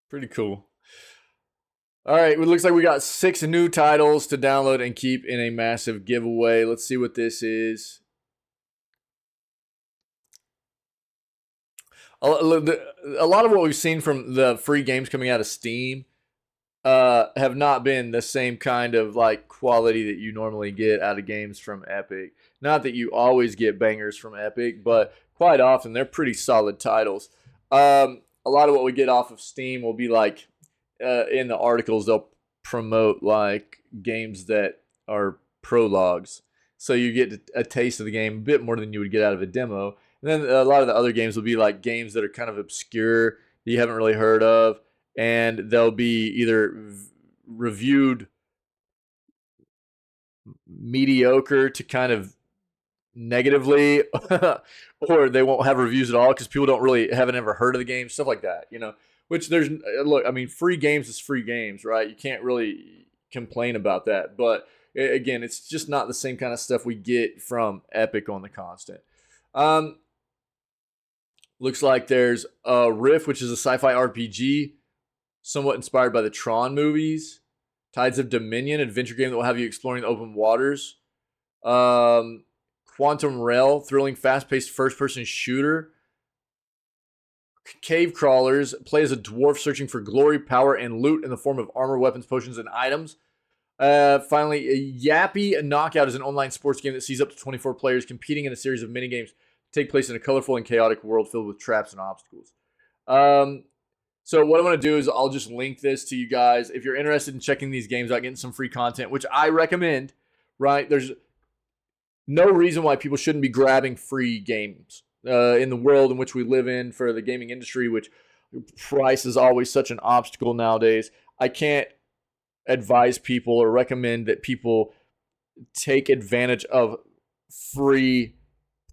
Pretty cool. All right, it looks like we got 6 new titles to download and keep in a massive giveaway. Let's see what this is. A lot of what we've seen from the free games coming out of Steam have not been the same kind of like quality that you normally get out of games from Epic. Not that you always get bangers from Epic, but quite often they're pretty solid titles. A lot of what we get off of Steam will be like in the articles they'll promote like games that are prologues, so you get a taste of the game a bit more than you would get out of a demo. And then a lot of the other games will be like games that are kind of obscure that you haven't really heard of, and they'll be either reviewed mediocre to kind of negatively, or they won't have reviews at all because people haven't ever heard of the game, stuff like that, you know. Which look, I mean, free games is free games, right? You can't really complain about that. But again, it's just not the same kind of stuff we get from Epic on the constant. Looks like there's Rift, which is a sci-fi RPG, somewhat inspired by the Tron movies. Tides of Dominion, adventure game that will have you exploring the open waters. Quantum Rail, thrilling, fast-paced first-person shooter. Cave Crawlers, play as a dwarf searching for glory, power, and loot in the form of armor, weapons, potions, and items. Finally, Yappy Knockout is an online sports game that sees up to 24 players competing in a series of minigames take place in a colorful and chaotic world filled with traps and obstacles. So what I'm going to do is I'll just link this to you guys. If you're interested in checking these games out, getting some free content, which I recommend, right? There's no reason why people shouldn't be grabbing free games in the world in which we live in for the gaming industry, which price is always such an obstacle nowadays. I can't advise people or recommend that people take advantage of free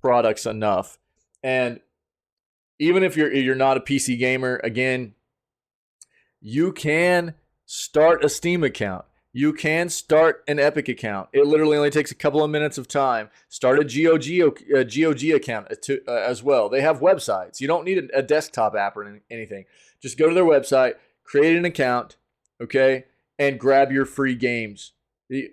products enough. And even if you're not a PC gamer, again, you can start a Steam account. You can start an Epic account. It literally only takes a couple of minutes of time. Start a GOG account as well. They have websites. You don't need a desktop app or anything. Just go to their website, create an account, okay, and grab your free games.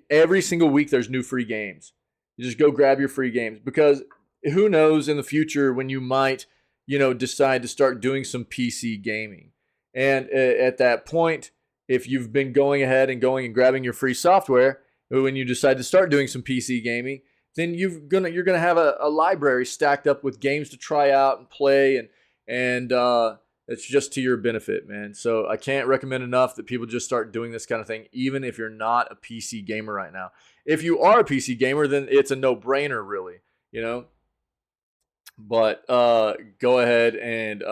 Every single week there's new free games. You just go grab your free games, because who knows in the future when you might, decide to start doing some PC gaming. And at that point, if you've been going ahead and grabbing your free software, when you decide to start doing some PC gaming, then you're gonna have a library stacked up with games to try out and play, and it's just to your benefit, man. So I can't recommend enough that people just start doing this kind of thing, even if you're not a PC gamer right now. If you are a PC gamer, then it's a no-brainer, really, But go ahead and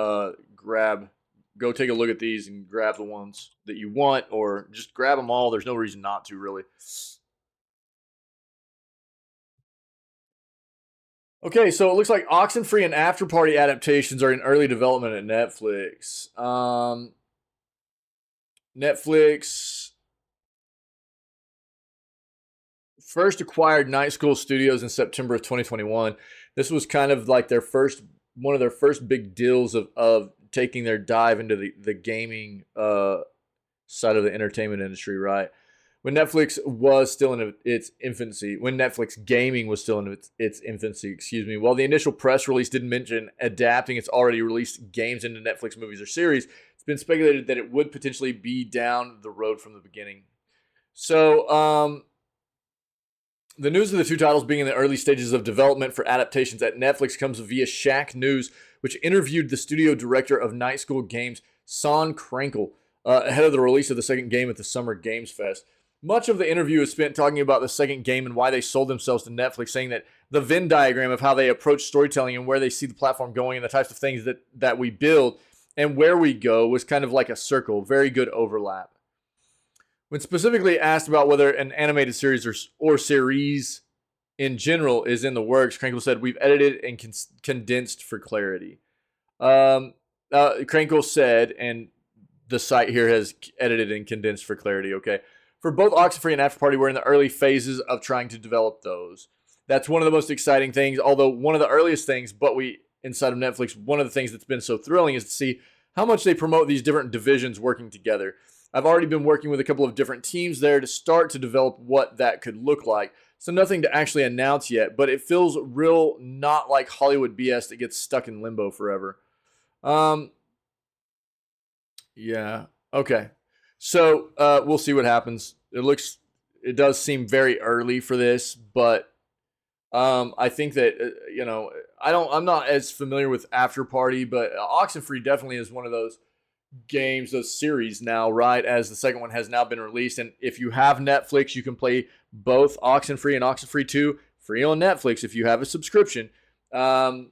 go take a look at these and grab the ones that you want, or just grab them all. There's no reason not to, really. Okay, so it looks like Oxenfree and After Party adaptations are in early development at Netflix. Netflix first acquired Night School Studios in September of 2021. This was kind of like one of their first big deals of taking their dive into the gaming side of the entertainment industry, right? When Netflix was still in its infancy, when Netflix gaming was still in its infancy, excuse me, while the initial press release didn't mention adapting its already released games into Netflix movies or series, it's been speculated that it would potentially be down the road from the beginning. So, the news of the two titles being in the early stages of development for adaptations at Netflix comes via Shack News, which interviewed the studio director of Night School Games, Son Krankel, ahead of the release of the second game at the Summer Games Fest. Much of the interview is spent talking about the second game and why they sold themselves to Netflix, saying that the Venn diagram of how they approach storytelling and where they see the platform going and the types of things that we build and where we go was kind of like a circle. Very good overlap. When specifically asked about whether an animated series or series in general is in the works, Krankel said, "We've edited and condensed for clarity." Krankel said, and the site here has edited and condensed for clarity, okay? For both Oxenfree and After Party, we're in the early phases of trying to develop those. That's one of the most exciting things, although one of the earliest things, but inside of Netflix, one of the things that's been so thrilling is to see how much they promote these different divisions working together. I've already been working with a couple of different teams there to start to develop what that could look like. So nothing to actually announce yet, but it feels real, not like Hollywood BS that gets stuck in limbo forever. Yeah, okay. So we'll see what happens. It does seem very early for this, but I think that I'm not as familiar with After Party, but Oxenfree definitely is one of those games, those series now, right? As the second one has now been released, and if you have Netflix, you can play both Oxenfree and Oxenfree 2 free on Netflix if you have a subscription. Those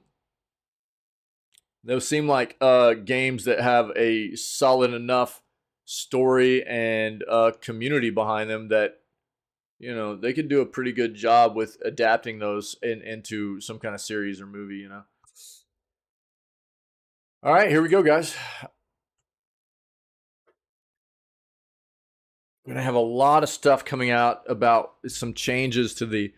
seem like games that have a solid enough story and community behind them that they could do a pretty good job with adapting those into some kind of series or movie. All right, here we go, guys. We're gonna have a lot of stuff coming out about some changes to the,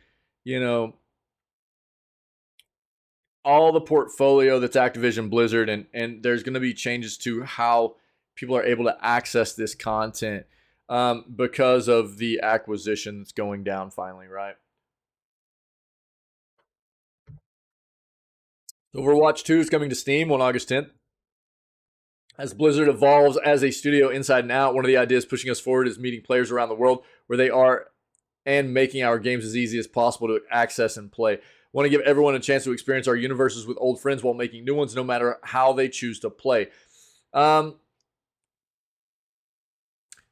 all the portfolio that's Activision Blizzard, and there's gonna be changes to how people are able to access this content because of the acquisition that's going down finally, right? Overwatch 2 is coming to Steam on August 10th. As Blizzard evolves as a studio inside and out, one of the ideas pushing us forward is meeting players around the world where they are and making our games as easy as possible to access and play. Want to give everyone a chance to experience our universes with old friends while making new ones, no matter how they choose to play.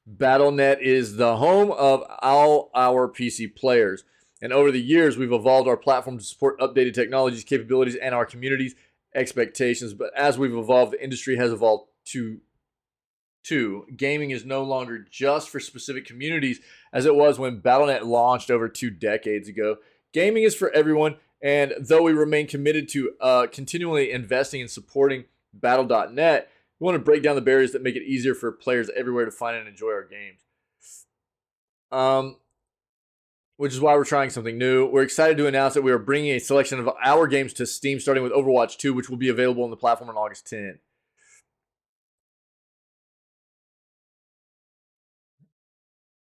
Battle.net is the home of all our PC players. And over the years, we've evolved our platform to support updated technologies, capabilities, and our community's expectations. But as we've evolved, the industry has evolved too. Gaming is no longer just for specific communities as it was when Battle.net launched over 2 decades ago. Gaming is for everyone, and though we remain committed to continually investing and supporting Battle.net, we want to break down the barriers that make it easier for players everywhere to find and enjoy our games. Which is why we're trying something new. We're excited to announce that we are bringing a selection of our games to Steam, starting with Overwatch 2, which will be available on the platform on August 10th.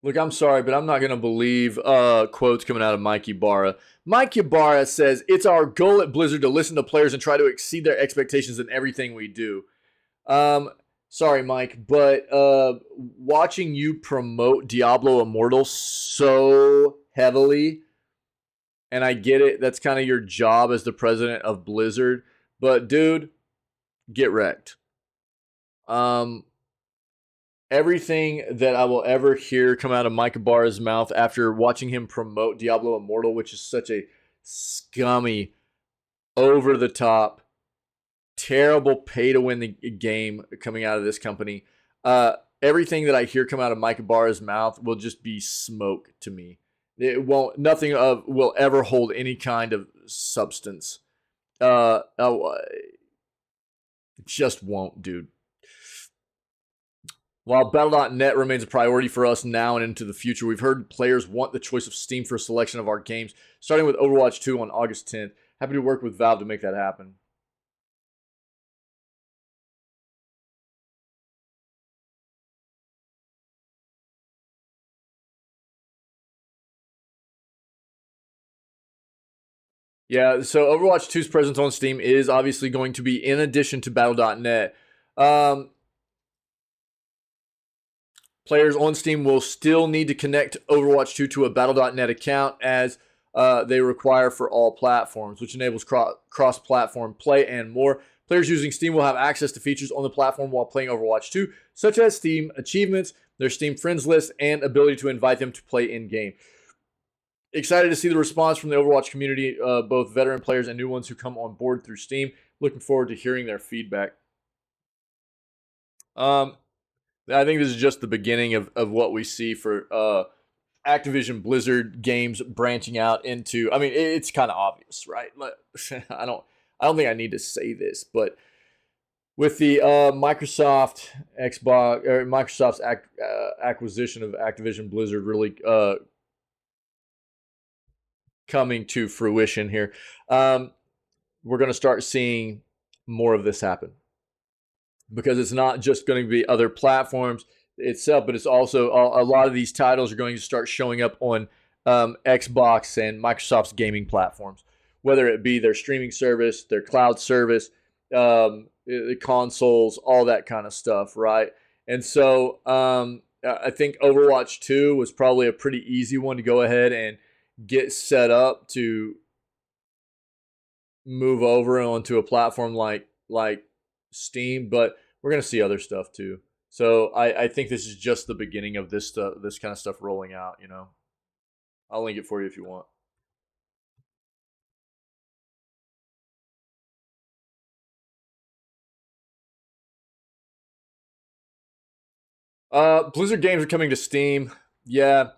Look, I'm sorry, but I'm not going to believe quotes coming out of Mike Ibarra. Mike Ibarra says, "It's our goal at Blizzard to listen to players and try to exceed their expectations in everything we do." Sorry, Mike, but watching you promote Diablo Immortal so heavily, and I get it, that's kind of your job as the president of Blizzard, but dude, get wrecked. Everything that I will ever hear come out of Mike Ibarra's mouth after watching him promote Diablo Immortal, which is such a scummy, over-the-top, terrible pay-to-win the game coming out of this company. Everything that I hear come out of Mike Ibarra's mouth will just be smoke to me. Nothing will ever hold any kind of substance. It just won't, dude. While Battle.net remains a priority for us now and into the future, we've heard players want the choice of Steam for a selection of our games, starting with Overwatch 2 on August 10th. Happy to work with Valve to make that happen. Yeah, so Overwatch 2's presence on Steam is obviously going to be in addition to Battle.net. Players on Steam will still need to connect Overwatch 2 to a Battle.net account as they require for all platforms, which enables cross-platform play and more. Players using Steam will have access to features on the platform while playing Overwatch 2, such as Steam achievements, their Steam friends list, and ability to invite them to play in-game. Excited to see the response from the Overwatch community, both veteran players and new ones who come on board through Steam. Looking forward to hearing their feedback. I think this is just the beginning of what we see for Activision Blizzard games branching out into. I mean, it's kind of obvious, right? I don't think I need to say this, but with the Microsoft's acquisition of Activision Blizzard really coming to fruition here, we're going to start seeing more of this happen, because it's not just going to be other platforms itself, but it's also a lot of these titles are going to start showing up on Xbox and Microsoft's gaming platforms, whether it be their streaming service, their cloud service, the consoles, all that kind of stuff, right? And so I think Overwatch 2 was probably a pretty easy one to go ahead and get set up to move over onto a platform like Steam, but we're going to see other stuff too. So I think this is just the beginning of this kind of stuff rolling out, you know. I'll link it for you if you want. Blizzard games are coming to Steam. Yeah.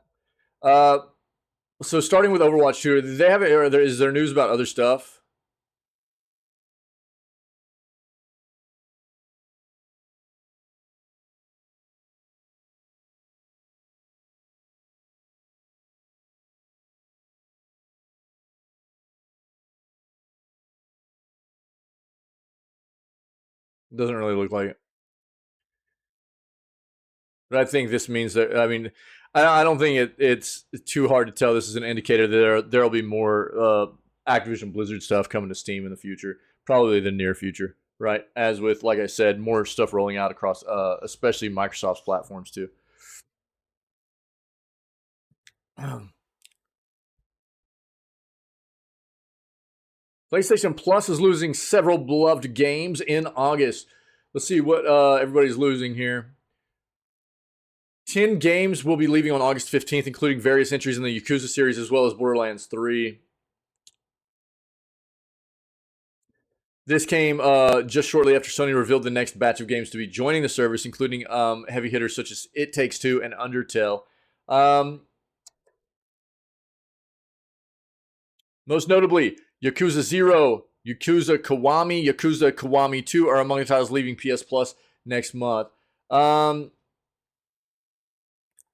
So starting with Overwatch 2, do they have it, or is there news about other stuff? Doesn't really look like it. But I think this means that, I mean, I don't think it's too hard to tell. This is an indicator that there'll be more Activision Blizzard stuff coming to Steam in the future, probably the near future, right? As with, like I said, more stuff rolling out across, especially Microsoft's platforms too. PlayStation Plus is losing several beloved games in August. Let's see what everybody's losing here. 10 games will be leaving on August 15th, including various entries in the Yakuza series as well as Borderlands 3. This came just shortly after Sony revealed the next batch of games to be joining the service, including heavy hitters such as It Takes Two and Undertale. Most notably, Yakuza 0, Yakuza Kiwami 2 are among the titles leaving PS Plus next month.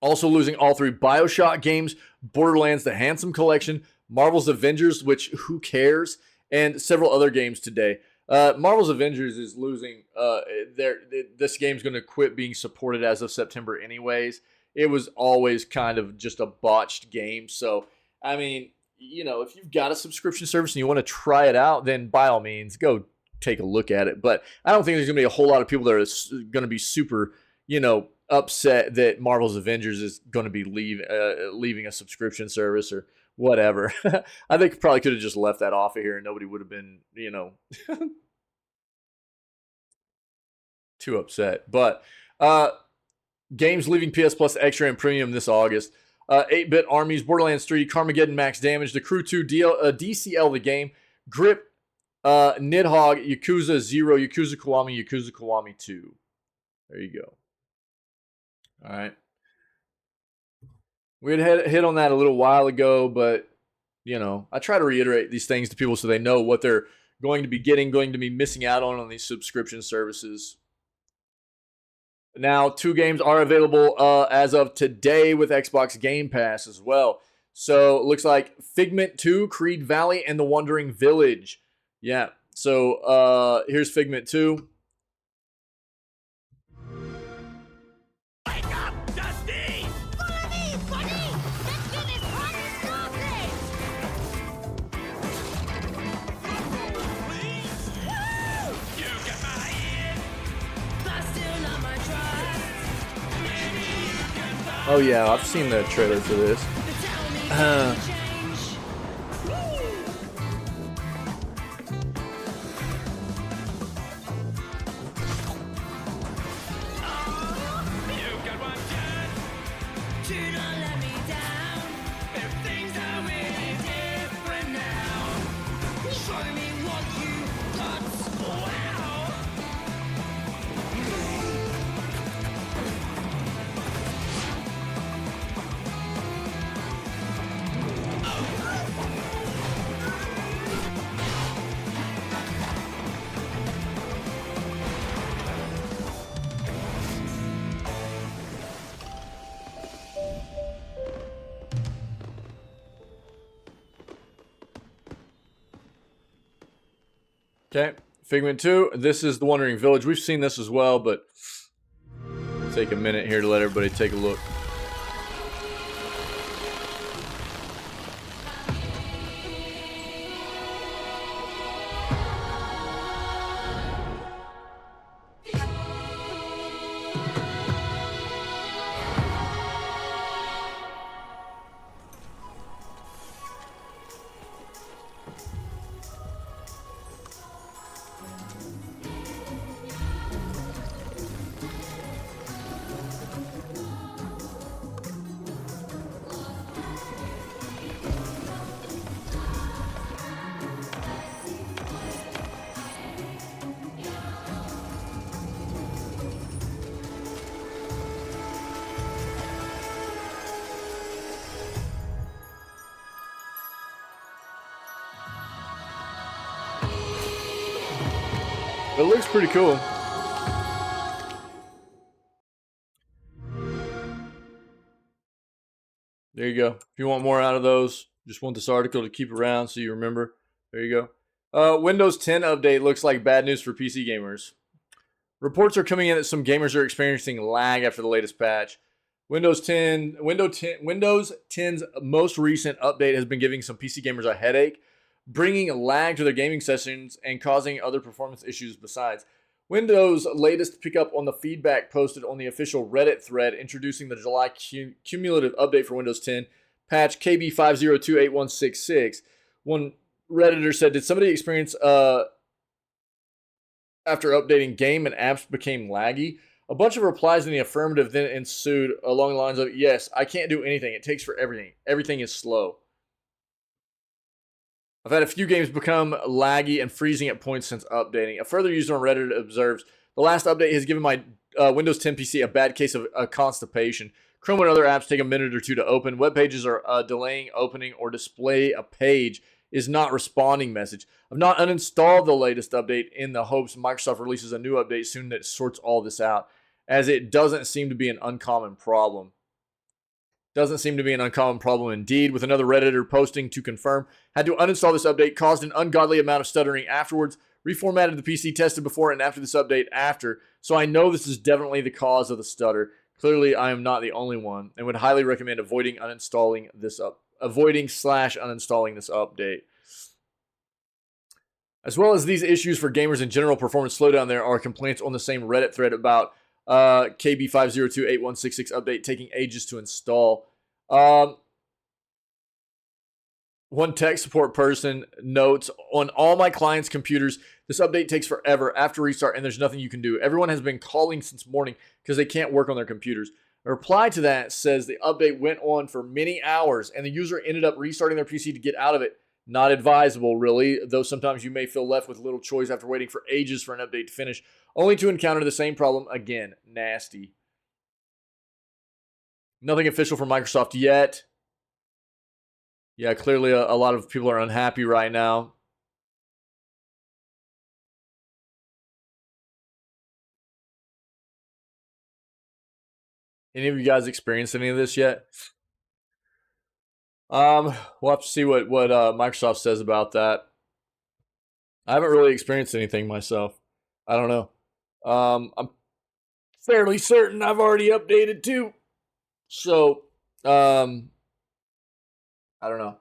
Also losing all 3 BioShock games, Borderlands The Handsome Collection, Marvel's Avengers, which who cares, and several other games today. Marvel's Avengers is losing. This game's going to quit being supported as of September anyways. It was always kind of just a botched game. So, I mean, you know, if you've got a subscription service and you want to try it out, then by all means, go take a look at it. But I don't think there's going to be a whole lot of people that are going to be super, you know, upset that Marvel's Avengers is going to be leaving a subscription service or whatever. I think probably could have just left that off of here and nobody would have been, you know, too upset. But games leaving PS Plus Extra and Premium this August. 8-Bit Armies, Borderlands 3, Carmageddon Max Damage, The Crew 2, DCL the Game, Grip, Nidhogg, Yakuza 0, Yakuza Kiwami 2. There you go. All right. We had hit on that a little while ago, but, you know, I try to reiterate these things to people so they know what they're going to be getting, going to be missing out on these subscription services. Now, 2 games are available as of today with Xbox Game Pass as well. So it looks like Figment 2, Creed Valley, and The Wandering Village. Yeah. So here's Figment 2. Wake up, Dusty! Follow me, buddy! Let's get this party started! Please? You got my ear. But still not my trust. Maybe you can find Oh yeah, I've seen the trailer for this. But tell me, can you change? you got one chance. Do not let me down. If things are really different now. Show me what you got. Wow! Okay, Figment 2. This is The Wandering Village. We've seen this as well, but take a minute here to let everybody take a look. It looks pretty cool. There you go. If you want more out of those, just want this article to keep around so you remember. There you go. Windows 10 update looks like bad news for PC gamers. Reports are coming in that some gamers are experiencing lag after the latest patch. Windows 10's most recent update has been giving some PC gamers a headache, bringing lag to their gaming sessions and causing other performance issues besides. Windows' latest pickup on the feedback posted on the official Reddit thread introducing the July cumulative update for Windows 10, patch KB5028166. One Redditor said, "Did somebody experience after updating game and apps became laggy?" A bunch of replies in the affirmative then ensued along the lines of, "Yes, I can't do anything. It takes for everything. Everything is slow. I've had a few games become laggy and freezing at points since updating." A further user on Reddit observes, "The last update has given my Windows 10 PC a bad case of constipation. Chrome and other apps take a minute or two to open. Web pages are delaying opening or display a page is not responding message. I've not uninstalled the latest update in the hopes Microsoft releases a new update soon that sorts all this out, as it doesn't seem to be an uncommon problem." Doesn't seem to be an uncommon problem indeed, with another Redditor posting to confirm, "Had to uninstall this update, caused an ungodly amount of stuttering afterwards, reformatted the PC, tested before and after this update after, so I know this is definitely the cause of the stutter. Clearly, I am not the only one, and would highly recommend avoiding uninstalling this uниnstalling this update." As well as these issues for gamers in general performance slowdown, there are complaints on the same Reddit thread about KB5028166 update taking ages to install. One tech support person notes, "On all my clients' computers, this update takes forever after restart and there's nothing you can do. Everyone has been calling since morning because they can't work on their computers." A reply to that says the update went on for many hours and the user ended up restarting their PC to get out of it. Not advisable, really, though sometimes you may feel left with little choice after waiting for ages for an update to finish, only to encounter the same problem again. Nasty. Nothing official from Microsoft yet. Yeah, clearly a lot of people are unhappy right now. Any of you guys experienced any of this yet? We'll have to see what Microsoft says about that. I haven't really experienced anything myself. I don't know. I'm fairly certain I've already updated too. So, I don't know.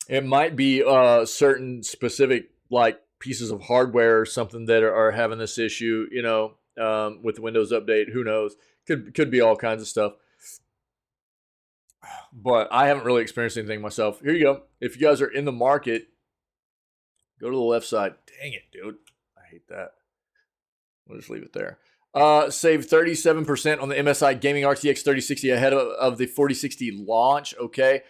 It might be certain specific like pieces of hardware or something that are having this issue, you know, with the Windows update. Who knows? Could be all kinds of stuff. But I haven't really experienced anything myself. Here you go. If you guys are in the market, go to the left side. Dang it, dude. I hate that. We'll just leave it there. Save 37% on the MSI Gaming RTX 3060 ahead of the 4060 launch. Okay.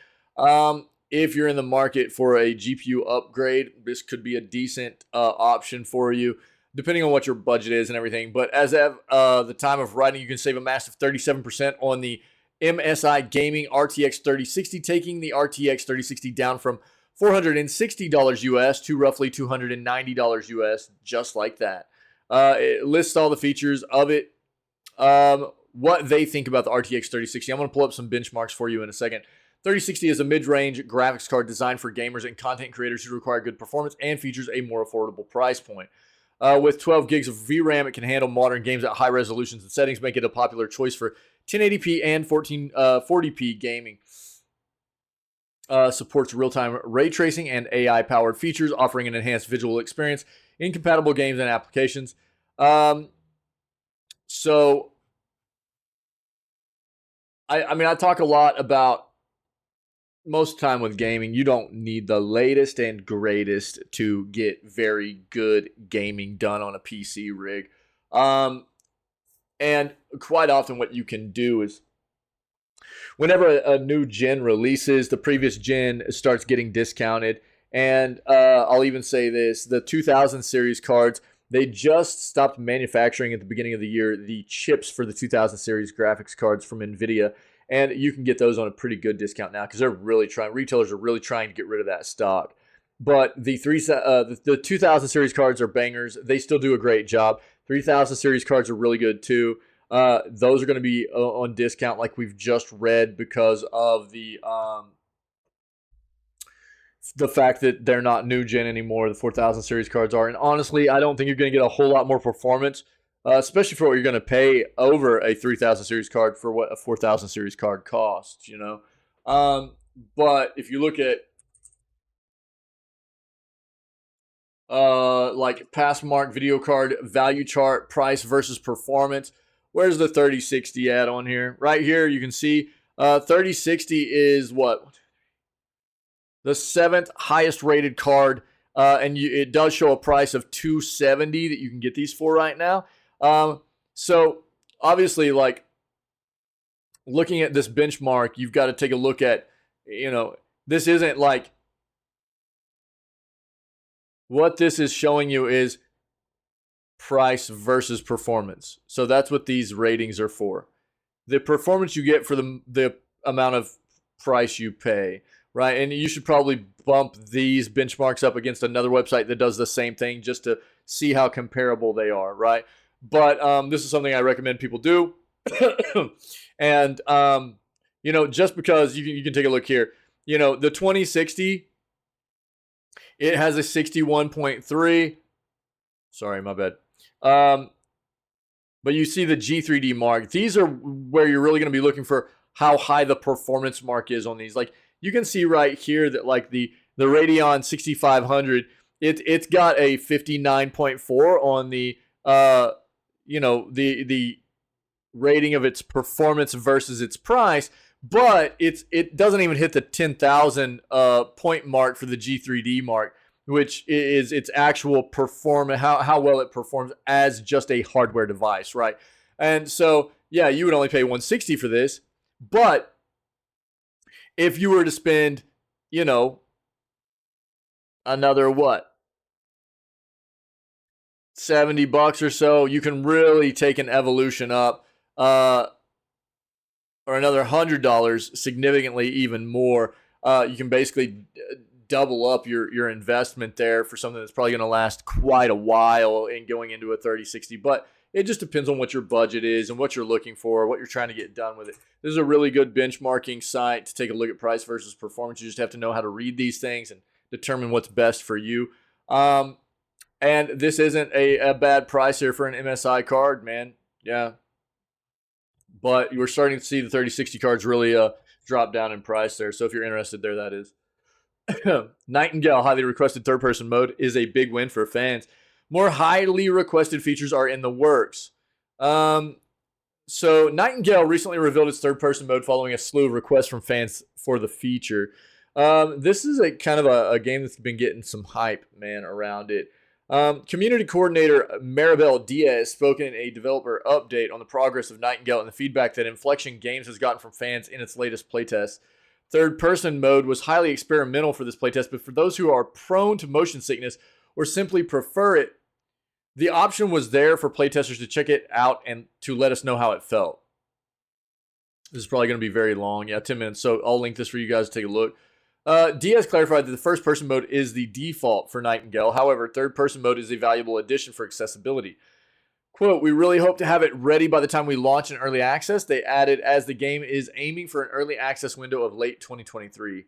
If you're in the market for a GPU upgrade, this could be a decent option for you, depending on what your budget is and everything. But as of the time of writing, you can save a massive 37% on the MSI Gaming RTX 3060, taking the RTX 3060 down from $460 US to roughly $290 US, just like that. It lists all the features of it, what they think about the RTX 3060. I'm going to pull up some benchmarks for you in a second. 3060 is a mid-range graphics card designed for gamers and content creators who require good performance and features a more affordable price point. With 12 gigs of VRAM, it can handle modern games at high resolutions and settings, make it a popular choice for 1080p and 1440p gaming. Supports real-time ray tracing and AI-powered features, offering an enhanced visual experience in compatible games and applications. So, I mean, I talk a lot about most of the time with gaming, you don't need the latest and greatest to get very good gaming done on a PC rig. And quite often what you can do is whenever a new gen releases, the previous gen starts getting discounted. And I'll even say this, the 2000 series cards, they just stopped manufacturing at the beginning of the year the chips for the 2000 series graphics cards from NVIDIA. And you can get those on a pretty good discount now because retailers are really trying to get rid of that stock. But the 2000 series cards are bangers. They still do a great job. 3000 series cards are really good too. Those are going to be on discount like we've just read because of the fact that they're not new gen anymore. The 4000 series cards are. And honestly, I don't think you're going to get a whole lot more performance, especially for what you're going to pay over a 3000 series card for what a 4000 series card costs, you know. But if you look at like past mark video card value chart, price versus performance, where's the 3060 at on here? Right here, you can see 3060 is what? The 7th highest rated card, and it does show a price of $270 that you can get these for right now. So obviously, like looking at this benchmark, you've got to take a look at, you know, this isn't like what this is showing you is price versus performance. So that's what these ratings are for. The performance you get for the amount of price you pay, right? And you should probably bump these benchmarks up against another website that does the same thing just to see how comparable they are, right? But this is something I recommend people do. And, you know, just because you can take a look here, you know, the 2060, it has a 61.3. Sorry, my bad. But you see the G3D mark. These are where you're really going to be looking for how high the performance mark is on these. Like you can see right here that like the Radeon 6500, it's got a 59.4 on the you know, the rating of its performance versus its price, but it doesn't even hit the 10,000 point mark for the G3D mark, which is its actual performance, how well it performs as just a hardware device, right? And so, yeah, you would only pay $160 for this, but if you were to spend, you know, another what? $70 or so, you can really take an evolution up, or another $100, significantly even more. You can basically double up your investment there for something that's probably going to last quite a while in going into a 3060. But It just depends on what your budget is and what you're looking for, what you're trying to get done with it. This is a really good benchmarking site to take a look at price versus performance. You just have to know how to read these things and determine what's best for you. And this isn't a bad price here for an MSI card, man. Yeah. But you're starting to see the 3060 cards really drop down in price there. So if you're interested there, that is. Nightingale, highly requested third-person mode, is a big win for fans. More highly requested features are in the works. So Nightingale recently revealed its third-person mode following a slew of requests from fans for the feature. This is a kind of a game that's been getting some hype, man, around it. Community coordinator Maribel Diaz spoke in a developer update on the progress of Nightingale and the feedback that Inflection Games has gotten from fans in its latest playtest. Third-person mode was highly experimental for this playtest, but for those who are prone to motion sickness or simply prefer it, the option was there for playtesters to check it out and to let us know how it felt. This is probably going to be very long. Yeah, 10 minutes. So I'll link this for you guys to take a look. Diaz clarified that the first-person mode is the default for Nightingale. However, third-person mode is a valuable addition for accessibility. Quote, we really hope to have it ready by the time we launch in early access. They added, as the game is aiming for an early access window of late 2023.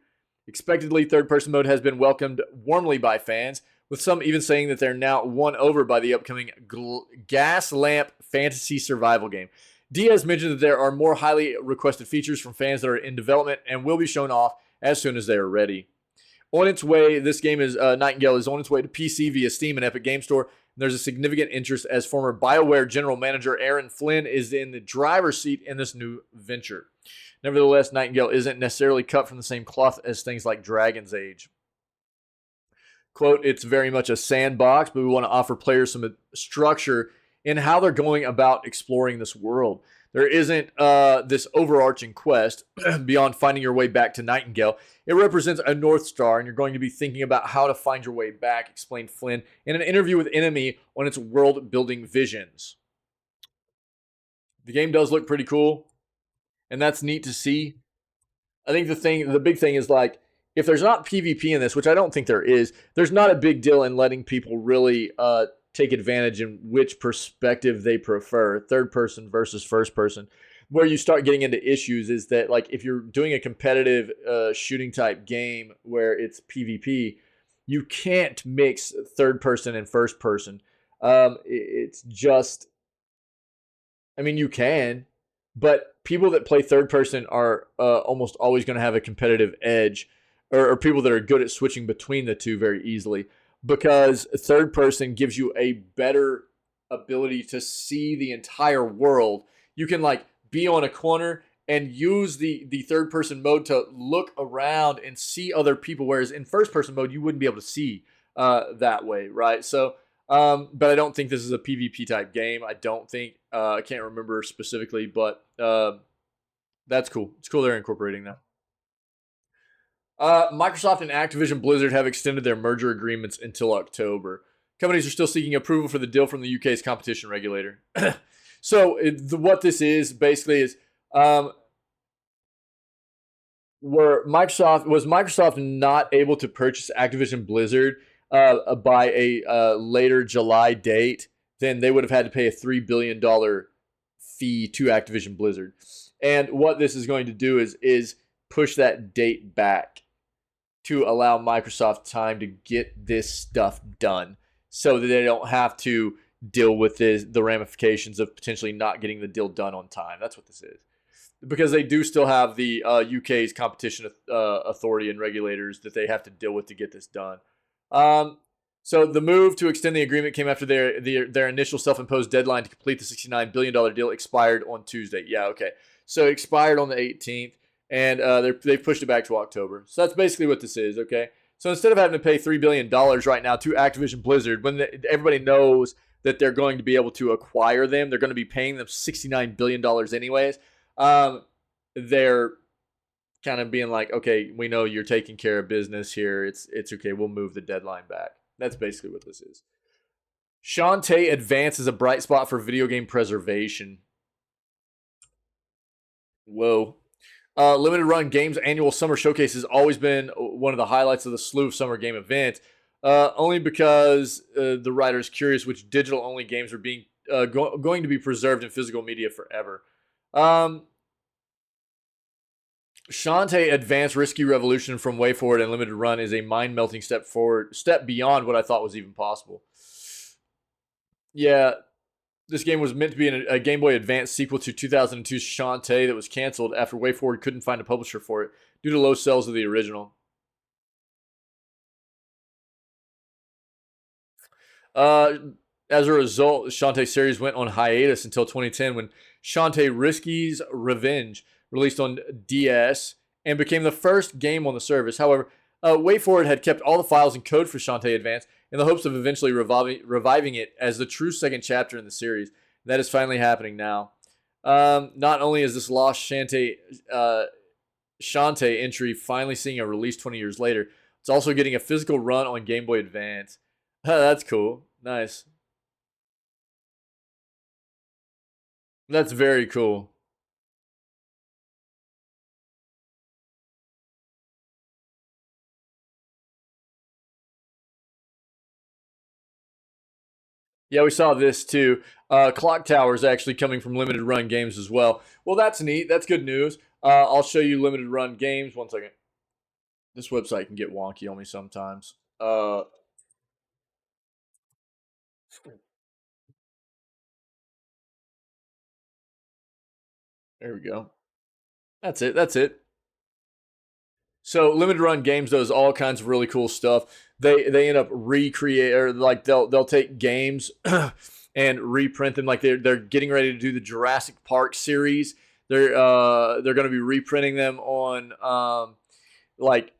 Expectedly, third-person mode has been welcomed warmly by fans, with some even saying that they're now won over by the upcoming Gas Lamp fantasy survival game. Diaz mentioned that there are more highly requested features from fans that are in development and will be shown off as soon as they are ready. On its way, this game is Nightingale is on its way to PC via Steam and Epic Game Store. There's a significant interest as former BioWare general manager Aaron Flynn is in the driver's seat in this new venture. Nevertheless, Nightingale isn't necessarily cut from the same cloth as things like Dragon's Age. Quote, it's very much a sandbox, but we want to offer players some structure in how they're going about exploring this world. There isn't this overarching quest beyond finding your way back to Nightingale. It represents a North Star, and you're going to be thinking about how to find your way back, explained Flynn in an interview with Enemy on its world-building visions. The game does look pretty cool, and that's neat to see. I think the big thing is, like, if there's not PvP in this, which I don't think there is, there's not a big deal in letting people really take advantage in which perspective they prefer, third person versus first person. Where you start getting into issues is that, like, if you're doing a competitive shooting type game where it's PvP, you can't mix third person and first person. It's just, I mean, you can, but people that play third person are almost always going to have a competitive edge, or people that are good at switching between the two very easily, because third person gives you a better ability to see the entire world. You can, like, be on a corner and use the third person mode to look around and see other people, whereas in first person mode you wouldn't be able to see that way, right? So but I don't think this is a PvP type game. I don't think I can't remember specifically, but that's cool. It's cool they're incorporating that. Microsoft and Activision Blizzard have extended their merger agreements until October. Companies are still seeking approval for the deal from the UK's competition regulator. So what this is basically is where Microsoft not able to purchase Activision Blizzard by a later July date, then they would have had to pay a $3 billion fee to Activision Blizzard. And what this is going to do is push that date back to allow Microsoft time to get this stuff done so that they don't have to deal with the ramifications of potentially not getting the deal done on time. That's what this is. Because they do still have the UK's competition authority and regulators that they have to deal with to get this done. So the move to extend the agreement came after their initial self-imposed deadline to complete the $69 billion deal expired on Tuesday. Yeah, okay. So it expired on the 18th. And they've pushed it back to October. So that's basically what this is, okay? So instead of having to pay $3 billion right now to Activision Blizzard, when everybody knows that they're going to be able to acquire them, they're going to be paying them $69 billion anyways, they're kind of being like, okay, we know you're taking care of business here. It's okay. We'll move the deadline back. That's basically what this is. Shantae Advance is a bright spot for video game preservation. Whoa. Limited Run Games annual summer showcase has always been one of the highlights of the slew of summer game event, only because the writer is curious which digital-only games are being going to be preserved in physical media forever. Shantae Advanced Risky Revolution from Way Forward and Limited Run is a mind-melting step beyond what I thought was even possible. Yeah, this game was meant to be a Game Boy Advance sequel to 2002's Shantae that was canceled after Way Forward couldn't find a publisher for it due to low sales of the original. As a result, the Shantae series went on hiatus until 2010 when Shantae Risky's Revenge released on DS and became the first game on the service. However, Way Forward had kept all the files and code for Shantae Advance in the hopes of eventually reviving it as the true second chapter in the series. That is finally happening now. Not only is this lost Shantae entry finally seeing a release 20 years later, it's also getting a physical run on Game Boy Advance. That's cool. Nice. That's very cool. Yeah, we saw this too. Clock Tower is actually coming from Limited Run Games as well. Well, that's neat. That's good news. I'll show you Limited Run Games. One second. This website can get wonky on me sometimes. There we go. That's it. That's it. So Limited Run Games does all kinds of really cool stuff. They end up they'll take games and reprint them. Like they're getting ready to do the Jurassic Park series. They're going to be reprinting them on like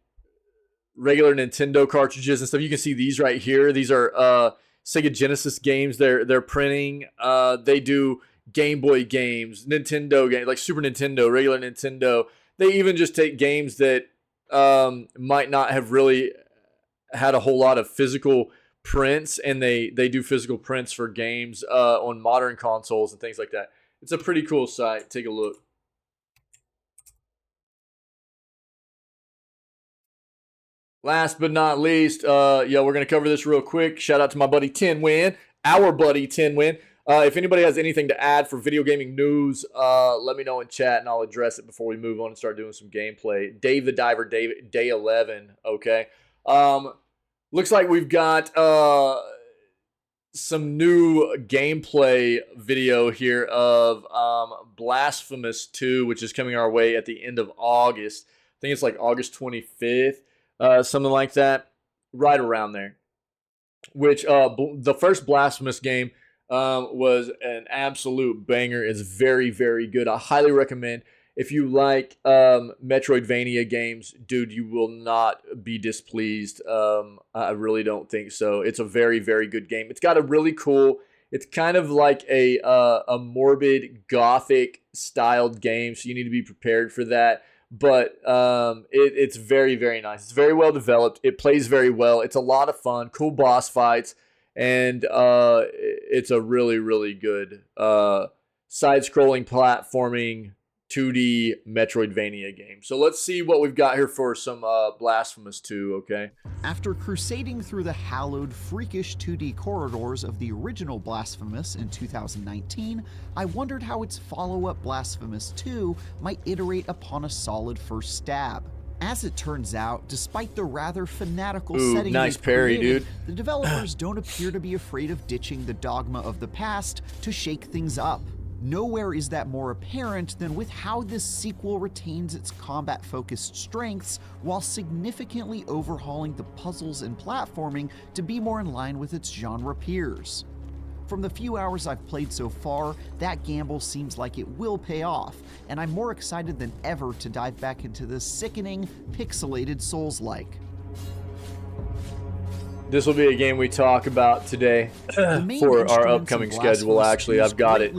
regular Nintendo cartridges and stuff. You can see these right here. These are Sega Genesis games. They're printing. They do Game Boy games, Nintendo games, like Super Nintendo, regular Nintendo. They even just take games that might not have really had a whole lot of physical prints, and they do physical prints for games on modern consoles and things like that. It's a pretty cool site. Take a look. Last but not least, we're going to cover this real quick. Shout out to my buddy Tinwin, our buddy Tinwin. If anybody has anything to add for video gaming news, let me know in chat and I'll address it before we move on and start doing some gameplay. Dave the Diver, day 11, okay? Looks like we've got some new gameplay video here of Blasphemous 2, which is coming our way at the end of August. I think it's like August 25th, something like that, right around there. Which the first Blasphemous game was an absolute banger. It's very, very good. I highly recommend. If you like Metroidvania games, dude, you will not be displeased. I really don't think so. It's a very, very good game. It's got a really cool, it's kind of like a morbid gothic styled game, so you need to be prepared for that. But it's very, very nice. It's very well developed. It plays very well. It's a lot of fun, cool boss fights. And it's a really, really good side-scrolling platforming 2D Metroidvania game. So let's see what we've got here for some Blasphemous 2, okay? After crusading through the hallowed, freakish 2D corridors of the original Blasphemous in 2019, I wondered how its follow-up Blasphemous 2 might iterate upon a solid first stab. As it turns out, despite the rather fanatical setting nice they've parry, created, dude. the developers don't appear to be afraid of ditching the dogma of the past to shake things up. Nowhere is that more apparent than with how this sequel retains its combat-focused strengths while significantly overhauling the puzzles and platforming to be more in line with its genre peers. From the few hours I've played so far, that gamble seems like it will pay off, and I'm more excited than ever to dive back into this sickening, pixelated Souls-like. This will be a game we talk about today for our upcoming schedule. Actually, I've got it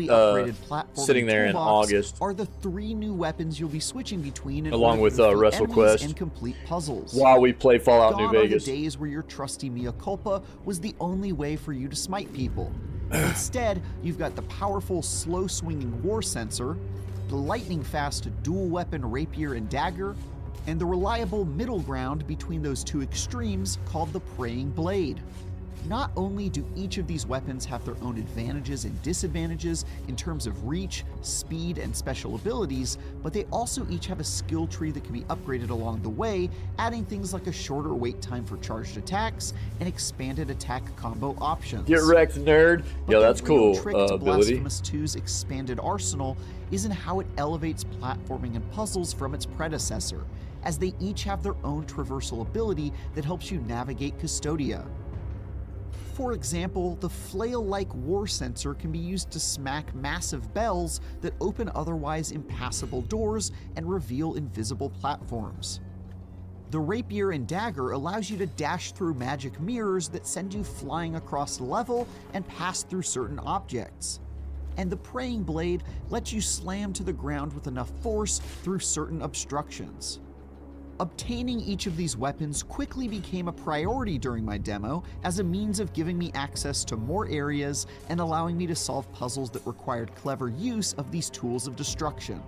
sitting there in August, are the 3 new weapons you'll be switching between, along with WrestleQuest, and complete puzzles. While we play Fallout New Vegas. Gone are the days where your trusty mea culpa was the only way for you to smite people. Instead, you've got the powerful, slow-swinging war sensor, the lightning-fast dual-weapon rapier and dagger, and the reliable middle ground between those two extremes called the Praying Blade. Not only do each of these weapons have their own advantages and disadvantages in terms of reach, speed, and special abilities, but they also each have a skill tree that can be upgraded along the way, adding things like a shorter wait time for charged attacks and expanded attack combo options. Get wrecked, nerd. But That's the real cool trick to ability. Blasphemous 2's expanded arsenal is in how it elevates platforming and puzzles from its predecessor, as they each have their own traversal ability that helps you navigate Custodia. For example, the flail-like war sensor can be used to smack massive bells that open otherwise impassable doors and reveal invisible platforms. The rapier and dagger allows you to dash through magic mirrors that send you flying across the level and pass through certain objects. And the praying blade lets you slam to the ground with enough force through certain obstructions. Obtaining each of these weapons quickly became a priority during my demo as a means of giving me access to more areas and allowing me to solve puzzles that required clever use of these tools of destruction.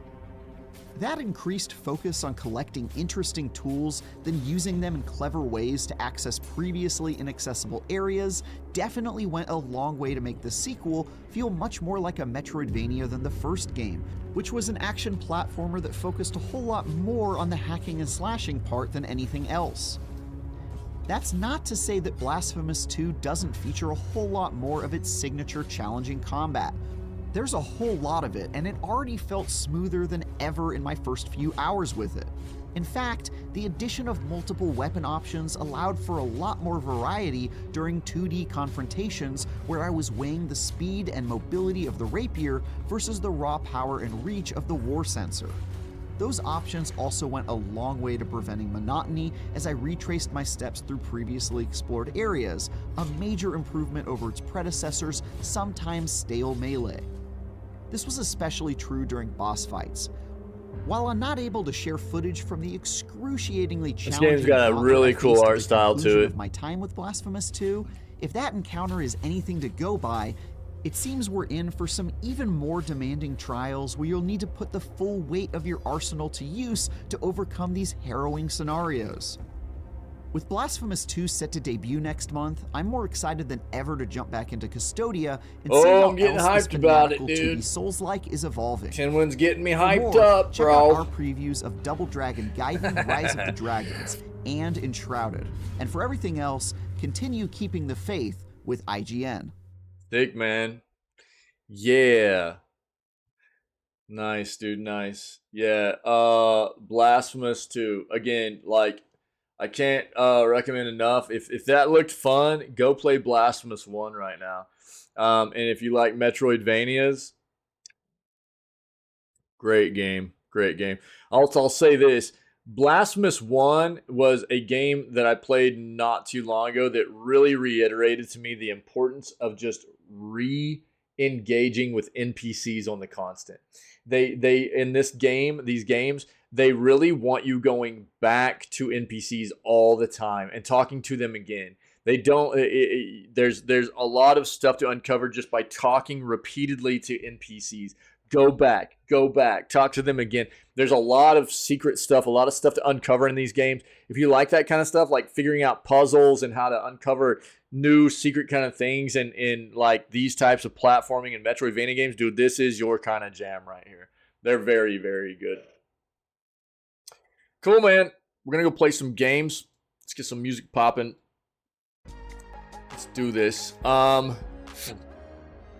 That increased focus on collecting interesting tools, then using them in clever ways to access previously inaccessible areas, definitely went a long way to make the sequel feel much more like a Metroidvania than the first game, which was an action platformer that focused a whole lot more on the hacking and slashing part than anything else. That's not to say that Blasphemous 2 doesn't feature a whole lot more of its signature challenging combat. There's a whole lot of it, and it already felt smoother than ever in my first few hours with it. In fact, the addition of multiple weapon options allowed for a lot more variety during 2D confrontations where I was weighing the speed and mobility of the rapier versus the raw power and reach of the war sensor. Those options also went a long way to preventing monotony as I retraced my steps through previously explored areas, a major improvement over its predecessor's sometimes stale melee. This was especially true during boss fights. While I'm not able to share footage from the excruciatingly challenging game's got a encounter really I cool faced at art the style to conclusion it. of my time with Blasphemous 2, if that encounter is anything to go by, it seems we're in for some even more demanding trials where you'll need to put the full weight of your arsenal to use to overcome these harrowing scenarios. With Blasphemous 2 set to debut next month, I'm more excited than ever to jump back into Custodia and see how I'm getting else this hyped about it, fanatical dude. 2D Souls-like is evolving. Tinwin's getting me For hyped more, up, check out our bro. previews of Double Dragon Gaiden, Rise of the Dragons, and Enshrouded. And for everything else, continue keeping the faith with IGN. Thick, man. Yeah. Nice, dude. Nice. Yeah. Blasphemous 2. Again, like, I can't recommend enough. If that looked fun, go play Blasphemous 1 right now. And if you like Metroidvanias, great game. Great game. Also, I'll say this. Blasphemous 1 was a game that I played not too long ago that really reiterated to me the importance of just re-engaging with NPCs on the constant. They in this game, these games, they really want you going back to NPCs all the time and talking to them again. They don't. There's a lot of stuff to uncover just by talking repeatedly to NPCs. Go back, talk to them again. There's a lot of secret stuff, a lot of stuff to uncover in these games. If you like that kind of stuff, like figuring out puzzles and how to uncover new secret kind of things in like these types of platforming and Metroidvania games, dude, this is your kind of jam right here. They're very, very good. Cool, man. We're going to go play some games. Let's get some music popping. Let's do this. You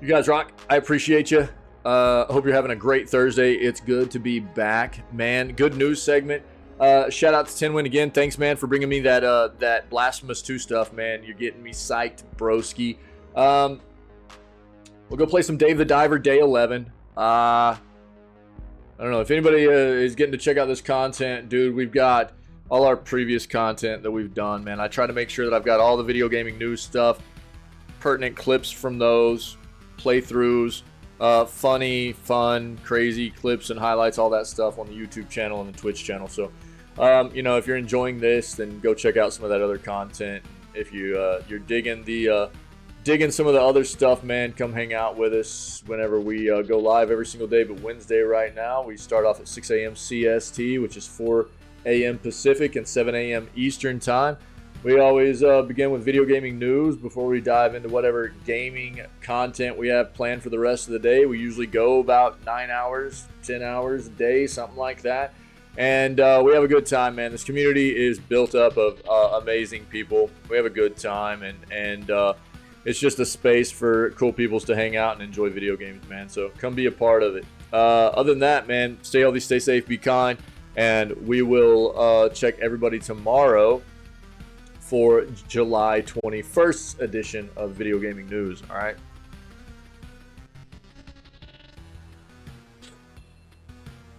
guys rock. I appreciate you. Hope you're having a great Thursday. It's good to be back, man. Good news segment. Shout out to Tinwin again. Thanks, man, for bringing me that Blasphemous 2 stuff, man. You're getting me psyched, broski. We'll go play some Dave the Diver, Day 11. I don't know if anybody is getting to check out this content, dude. We've got all our previous content that we've done, man. I try to make sure that I've got all the video gaming news stuff, pertinent clips from those, playthroughs, funny, fun, crazy clips and highlights, all that stuff on the YouTube channel and the Twitch channel. So, you know, if you're enjoying this, then go check out some of that other content. If you're digging some of the other stuff, man, come hang out with us whenever we go live every single day. But Wednesday right now, we start off at 6 a.m. CST, which is 4 a.m. Pacific and 7 a.m. Eastern time. We always begin with video gaming news before we dive into whatever gaming content we have planned for the rest of the day. We usually go about 9 hours, 10 hours a day, something like that. And we have a good time, man. This community is built up of amazing people. We have a good time, and it's just a space for cool peoples to hang out and enjoy video games, man. So come be a part of it. Other than that, man, stay healthy, stay safe, be kind, and we will check everybody tomorrow for July 21st edition of Video Gaming News. All right.